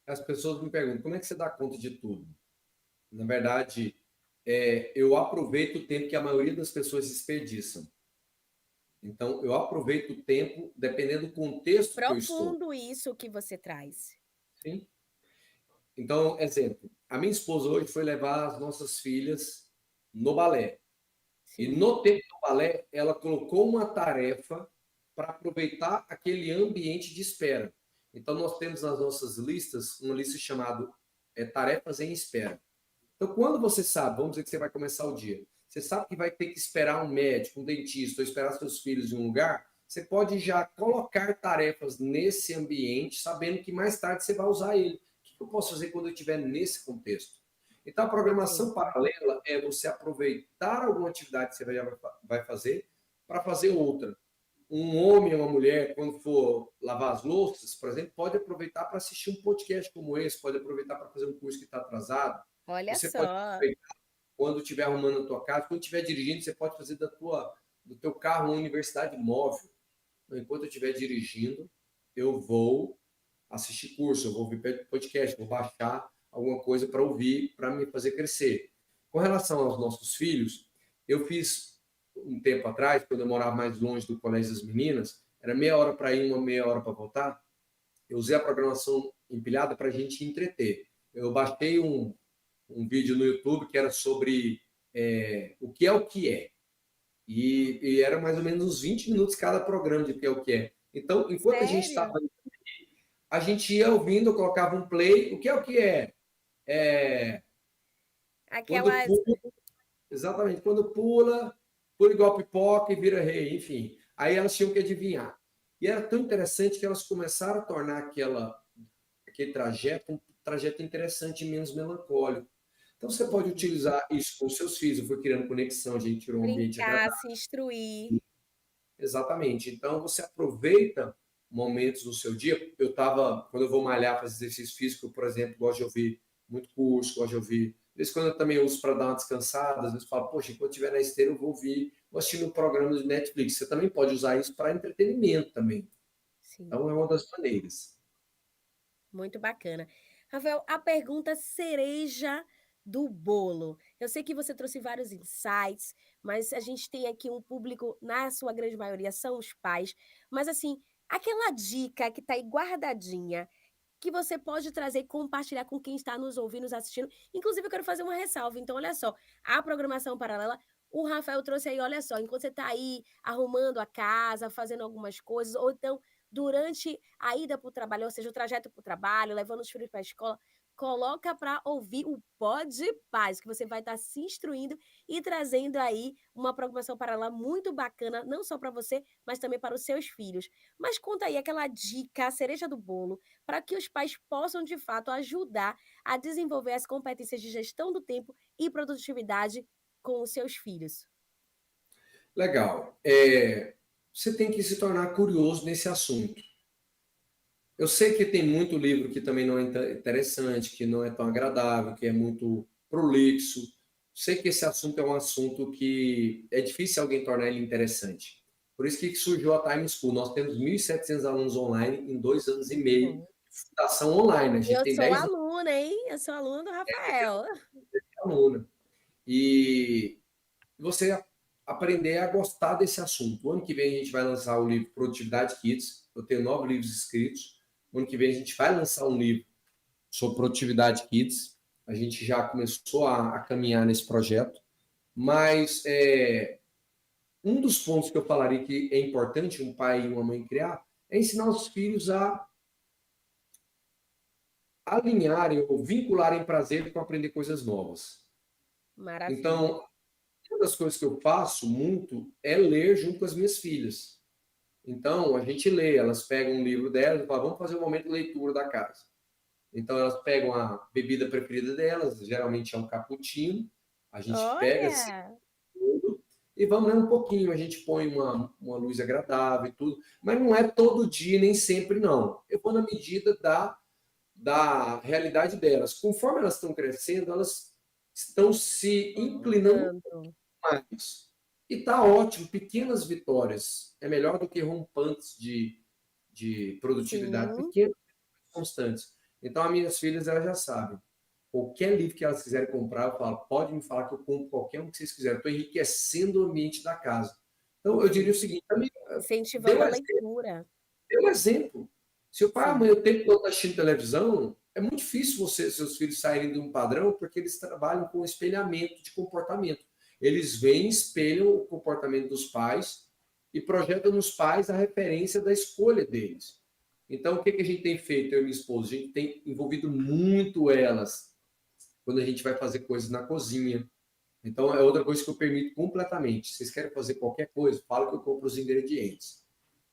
[SPEAKER 2] As pessoas me perguntam, como é que você dá conta de tudo? Na verdade, eu aproveito o tempo que a maioria das pessoas desperdiçam. Então, eu aproveito o tempo, dependendo do contexto que eu estou.
[SPEAKER 1] Profundo isso que você traz.
[SPEAKER 2] Sim? Então, exemplo, a minha esposa hoje foi levar as nossas filhas no balé. E
[SPEAKER 1] Sim.
[SPEAKER 2] no tempo do balé, ela colocou uma tarefa para aproveitar aquele ambiente de espera. Então, nós temos nas nossas listas uma lista chamada tarefas em espera. Então, quando você sabe, vamos dizer que você vai começar o dia, você sabe que vai ter que esperar um médico, um dentista, ou esperar seus filhos em um lugar, você pode já colocar tarefas nesse ambiente, sabendo que mais tarde você vai usar ele. O que eu posso fazer quando eu estiver nesse contexto? Então, a programação paralela é você aproveitar alguma atividade que você vai fazer para fazer outra. Um homem ou uma mulher, quando for lavar as louças, por exemplo, pode aproveitar para assistir um podcast como esse, pode aproveitar para fazer um curso que está atrasado.
[SPEAKER 1] Olha
[SPEAKER 2] Você pode
[SPEAKER 1] só.
[SPEAKER 2] aproveitar quando estiver arrumando a tua casa, quando estiver dirigindo, você pode fazer do teu carro uma universidade móvel. Então, enquanto eu estiver dirigindo, eu vou assistir curso, eu vou ouvir podcast, vou baixar alguma coisa para ouvir, para me fazer crescer. Com relação aos nossos filhos, eu fiz um tempo atrás, quando eu morava mais longe do colégio das meninas, era meia hora para ir, uma meia hora para voltar, eu usei a programação empilhada para a gente entreter. Eu baixei um vídeo no YouTube que era sobre o que é o que é. E era mais ou menos uns 20 minutos cada programa de o que é o que é. Então, enquanto a gente
[SPEAKER 1] Sério?
[SPEAKER 2] estava, a gente ia ouvindo, eu colocava um play, o que é o que é? Quando
[SPEAKER 1] Aquelas.
[SPEAKER 2] pula, exatamente, quando pula igual pipoca e vira rei, enfim. Aí elas tinham que adivinhar. E era tão interessante que elas começaram a tornar aquele trajeto um trajeto interessante e menos melancólico. Então, você pode utilizar isso com seus filhos. Eu fui criando conexão, a gente tirou um ambiente
[SPEAKER 1] Brincar,
[SPEAKER 2] agradável.
[SPEAKER 1] se instruir.
[SPEAKER 2] Exatamente. Então, você aproveita momentos do seu dia. Quando eu vou malhar, fazer exercício físico, por exemplo, gosto de ouvir muito curso, gosto de ouvir. Às vezes, quando eu também uso para dar uma descansada, às vezes eu falo, poxa, enquanto eu estiver na esteira, eu vou assistir um programa de Netflix. Você também pode usar isso para entretenimento também.
[SPEAKER 1] Sim,
[SPEAKER 2] Então, é uma das maneiras.
[SPEAKER 1] muito bacana. Rafael, a pergunta cereja do bolo. Eu sei que você trouxe vários insights, mas a gente tem aqui um público, na sua grande maioria, são os pais. Mas, assim, aquela dica que está aí guardadinha, que você pode trazer e compartilhar com quem está nos ouvindo, nos assistindo. Inclusive, eu quero fazer uma ressalva. Então, olha só, a programação paralela, o Rafael trouxe aí, olha só, enquanto você está aí arrumando a casa, fazendo algumas coisas, ou então durante a ida para o trabalho, ou seja, o trajeto para o trabalho, levando os filhos para a escola, coloca para ouvir o Pod Paz, que você vai estar se instruindo e trazendo aí uma programação paralela muito bacana, não só para você, mas também para os seus filhos. Mas conta aí aquela dica, a cereja do bolo, para que os pais possam, de fato, ajudar a desenvolver as competências de gestão do tempo e produtividade com os seus filhos.
[SPEAKER 2] Legal. Você tem que se tornar curioso nesse assunto. Eu sei que tem muito livro que também não é interessante, que não é tão agradável, que é muito prolixo. Sei que esse assunto é um assunto que é difícil alguém tornar ele interessante. Por isso que surgiu a Time School. Nós temos 1.700 alunos online em 2 anos e meio
[SPEAKER 1] Bom.
[SPEAKER 2] de fundação online. A gente
[SPEAKER 1] Eu
[SPEAKER 2] tem
[SPEAKER 1] sou
[SPEAKER 2] 10 anos
[SPEAKER 1] aluna, hein? Eu sou aluna do Rafael.
[SPEAKER 2] de aluna. E você aprender a gostar desse assunto. O ano que vem a gente vai lançar o livro Produtividade Kids. Eu tenho 9 livros escritos. O ano que vem a gente vai lançar um livro sobre Produtividade Kids. A gente já começou a caminhar nesse projeto. Mas um dos pontos que eu falaria que é importante um pai e uma mãe criar é ensinar os filhos a alinharem ou vincularem prazer com aprender coisas novas.
[SPEAKER 1] Maravilha.
[SPEAKER 2] Então, uma das coisas que eu faço muito é ler junto com as minhas filhas. Então, a gente lê, elas pegam um livro delas e falam, vamos fazer um momento de leitura da casa. Então, elas pegam a bebida preferida delas, geralmente é um cappuccino, a gente pega assim,
[SPEAKER 1] Olha!
[SPEAKER 2] tudo e vamos ler um pouquinho. A gente põe uma luz agradável e tudo, mas não é todo dia, nem sempre, não. Eu vou na medida da realidade delas. Conforme elas estão crescendo, elas estão se inclinando
[SPEAKER 1] Mudando.
[SPEAKER 2] mais. E tá ótimo, pequenas vitórias. É melhor do que rompantes de produtividade,
[SPEAKER 1] Sim.
[SPEAKER 2] pequenas constantes. Então, as minhas filhas, elas já sabem. Qualquer livro que elas quiserem comprar, eu falo, pode me falar que eu compro qualquer um que vocês quiserem. Estou enriquecendo o ambiente da casa. Então, eu diria o
[SPEAKER 1] Sim.
[SPEAKER 2] seguinte, também, dê
[SPEAKER 1] Incentivando
[SPEAKER 2] um
[SPEAKER 1] a
[SPEAKER 2] exemplo.
[SPEAKER 1] leitura.
[SPEAKER 2] Dê um exemplo. Se o pai e a
[SPEAKER 1] Sim.
[SPEAKER 2] mãe o tempo todo está assistindo televisão, é muito difícil seus filhos saírem de um padrão, porque eles trabalham com espelhamento de comportamento. Eles veem, espelham o comportamento dos pais e projetam nos pais a referência da escolha deles. Então, o que a gente tem feito, eu e minha esposa? A gente tem envolvido muito elas quando a gente vai fazer coisas na cozinha. Então, é outra coisa que eu permito completamente. Vocês querem fazer qualquer coisa? Fala que eu compro os ingredientes.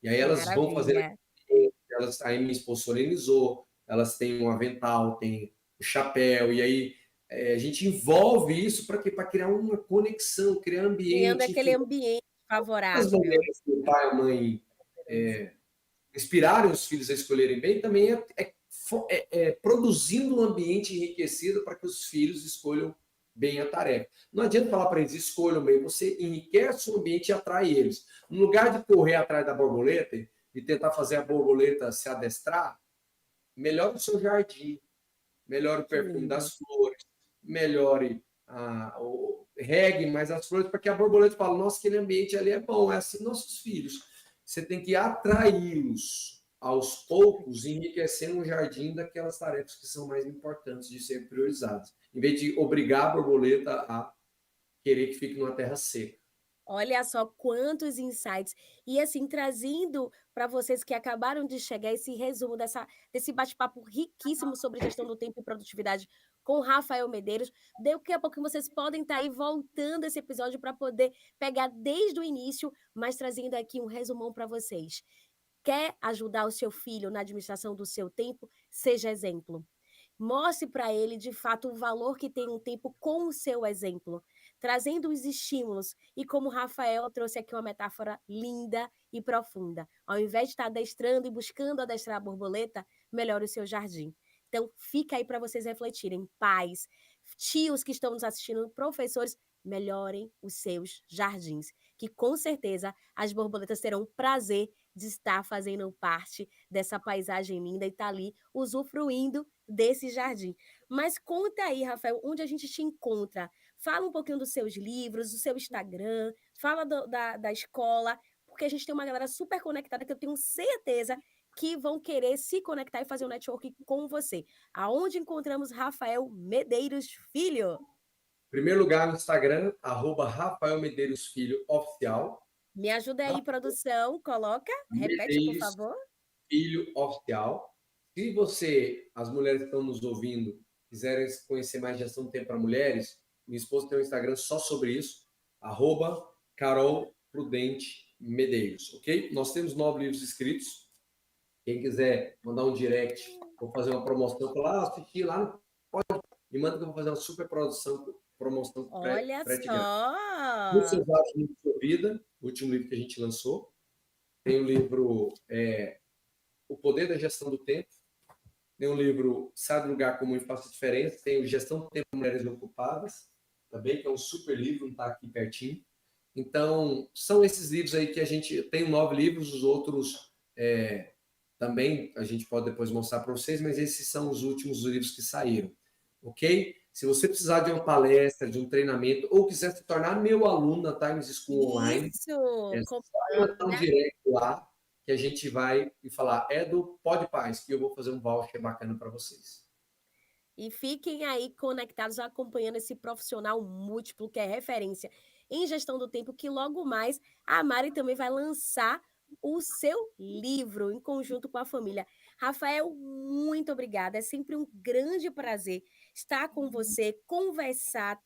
[SPEAKER 2] E aí elas vão fazer,
[SPEAKER 1] Maravilha.
[SPEAKER 2] aí minha esposa solenizou, elas têm um avental, têm o chapéu, e aí a gente envolve isso para quê? Para criar uma conexão, criar
[SPEAKER 1] Criando
[SPEAKER 2] ambiente,
[SPEAKER 1] aquele
[SPEAKER 2] enfim.
[SPEAKER 1] ambiente
[SPEAKER 2] As
[SPEAKER 1] favorável.
[SPEAKER 2] maneiras que o pai e a mãe inspirarem os filhos a escolherem bem também é produzindo um ambiente enriquecido para que os filhos escolham bem a tarefa. Não adianta falar para eles, escolham bem, você enriquece o ambiente e atrai eles. No lugar de correr atrás da borboleta e tentar fazer a borboleta se adestrar, melhore o seu jardim, melhore o
[SPEAKER 1] Que
[SPEAKER 2] perfume
[SPEAKER 1] lindo.
[SPEAKER 2] das flores, melhore regue mais as flores, para que a borboleta fale, nossa, aquele ambiente ali é bom, é assim nossos filhos. Você tem que atraí-los aos poucos, enriquecendo o jardim daquelas tarefas que são mais importantes de serem priorizadas, em vez de obrigar a borboleta a querer que fique numa terra seca.
[SPEAKER 1] Olha só quantos insights. E assim, trazendo para vocês que acabaram de chegar esse resumo desse bate-papo riquíssimo sobre gestão do tempo e produtividade com Rafael Medeiros. Daqui a pouco vocês podem estar aí voltando esse episódio para poder pegar desde o início, mas trazendo aqui um resumão para vocês. Quer ajudar o seu filho na administração do seu tempo? Seja exemplo. Mostre para ele, de fato, o valor que tem um tempo com o seu exemplo, trazendo os estímulos. E como o Rafael trouxe aqui uma metáfora linda e profunda. Ao invés de estar adestrando e buscando adestrar a borboleta, melhore o seu jardim. Então, fica aí para vocês refletirem. Pais, tios que estão nos assistindo, professores, melhorem os seus jardins. Que com certeza as borboletas terão prazer de estar fazendo parte dessa paisagem linda e estar ali usufruindo desse jardim. Mas conta aí, Rafael, onde a gente te encontra. Fala um pouquinho dos seus livros, do seu Instagram, fala da escola, porque a gente tem uma galera super conectada que eu tenho certeza que vão querer se conectar e fazer um network com você. Aonde encontramos Rafael Medeiros Filho?
[SPEAKER 2] Em primeiro lugar, no Instagram, @Rafael Medeiros Filho Oficial.
[SPEAKER 1] Me ajuda aí, produção, coloca, repete, por
[SPEAKER 2] Medeiros
[SPEAKER 1] favor.
[SPEAKER 2] Filho Oficial. Se você, as mulheres que estão nos ouvindo, quiserem conhecer mais gestão do tempo para mulheres, minha esposa tem um Instagram só sobre isso, @CarolPrudenteMedeiros, ok? Nós temos 9 livros escritos. Quem quiser mandar um direct, vou fazer uma promoção, falar, assisti lá, me manda que eu vou fazer uma super promoção
[SPEAKER 1] Olha
[SPEAKER 2] frete grátis. Os
[SPEAKER 1] só!
[SPEAKER 2] seus hábitos de sua vida, o último livro que a gente lançou. Tem o livro O Poder da Gestão do Tempo. Tem o livro Sai do Lugar Comum e Faça Diferença. Tem o Gestão do Tempo para Mulheres Ocupadas, também, que é um super livro, não está aqui pertinho. Então, são esses livros aí que a gente tem 9 livros, os outros também a gente pode depois mostrar para vocês, mas esses são os últimos livros que saíram, ok? Se você precisar de uma palestra, de um treinamento, ou quiser se tornar meu aluno na Times School Online,
[SPEAKER 1] Isso!
[SPEAKER 2] é só mandar um direct lá que a gente vai e falar, é do Pod Paz, que eu vou fazer um voucher bacana para vocês.
[SPEAKER 1] E fiquem aí conectados, acompanhando esse profissional múltiplo que é referência em gestão do tempo, que logo mais a Mari também vai lançar o seu livro em conjunto com a família. Rafael, muito obrigada. É sempre um grande prazer estar com você, conversar,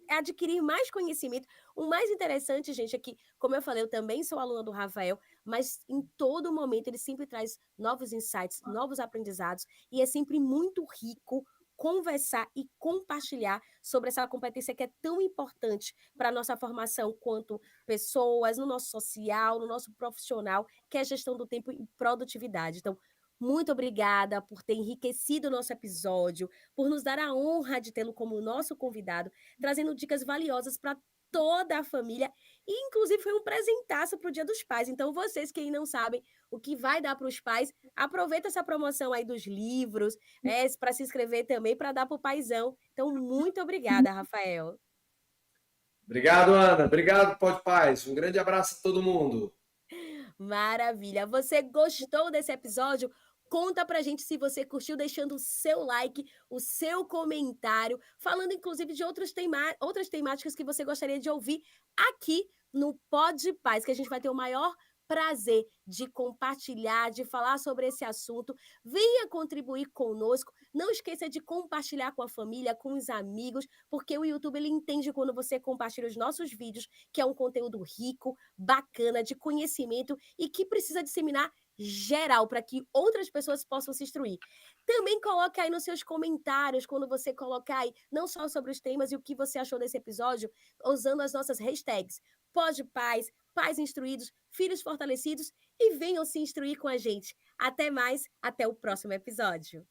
[SPEAKER 1] adquirir mais conhecimento. O mais interessante, gente, é que, como eu falei, eu também sou aluna do Rafael, mas em todo momento ele sempre traz novos insights, novos aprendizados, e é sempre muito rico conversar e compartilhar sobre essa competência que é tão importante para a nossa formação quanto pessoas, no nosso social, no nosso profissional, que é a gestão do tempo e produtividade. Então, muito obrigada por ter enriquecido o nosso episódio, por nos dar a honra de tê-lo como nosso convidado, trazendo dicas valiosas para toda a família, e inclusive foi um presentaço para o Dia dos Pais. Então, vocês que não sabem o que vai dar para os pais, aproveita essa promoção aí dos livros, para se inscrever também, para dar para o paizão. Então, muito obrigada, Rafael.
[SPEAKER 2] Obrigado, Ana. Obrigado, Pod Paz. Um grande abraço a todo mundo.
[SPEAKER 1] Maravilha. Você gostou desse episódio? Conta pra gente se você curtiu, deixando o seu like, o seu comentário, falando inclusive de outras temáticas que você gostaria de ouvir aqui no Pod Paz, que a gente vai ter o maior prazer de compartilhar, de falar sobre esse assunto. Venha contribuir conosco. Não esqueça de compartilhar com a família, com os amigos, porque o YouTube ele entende quando você compartilha os nossos vídeos, que é um conteúdo rico, bacana, de conhecimento e que precisa disseminar geral, para que outras pessoas possam se instruir. Também coloque aí nos seus comentários, quando você colocar aí, não só sobre os temas e o que você achou desse episódio, usando as nossas hashtags. Pode Pais, Pais Instruídos, Filhos Fortalecidos, e venham se instruir com a gente. Até mais, até o próximo episódio.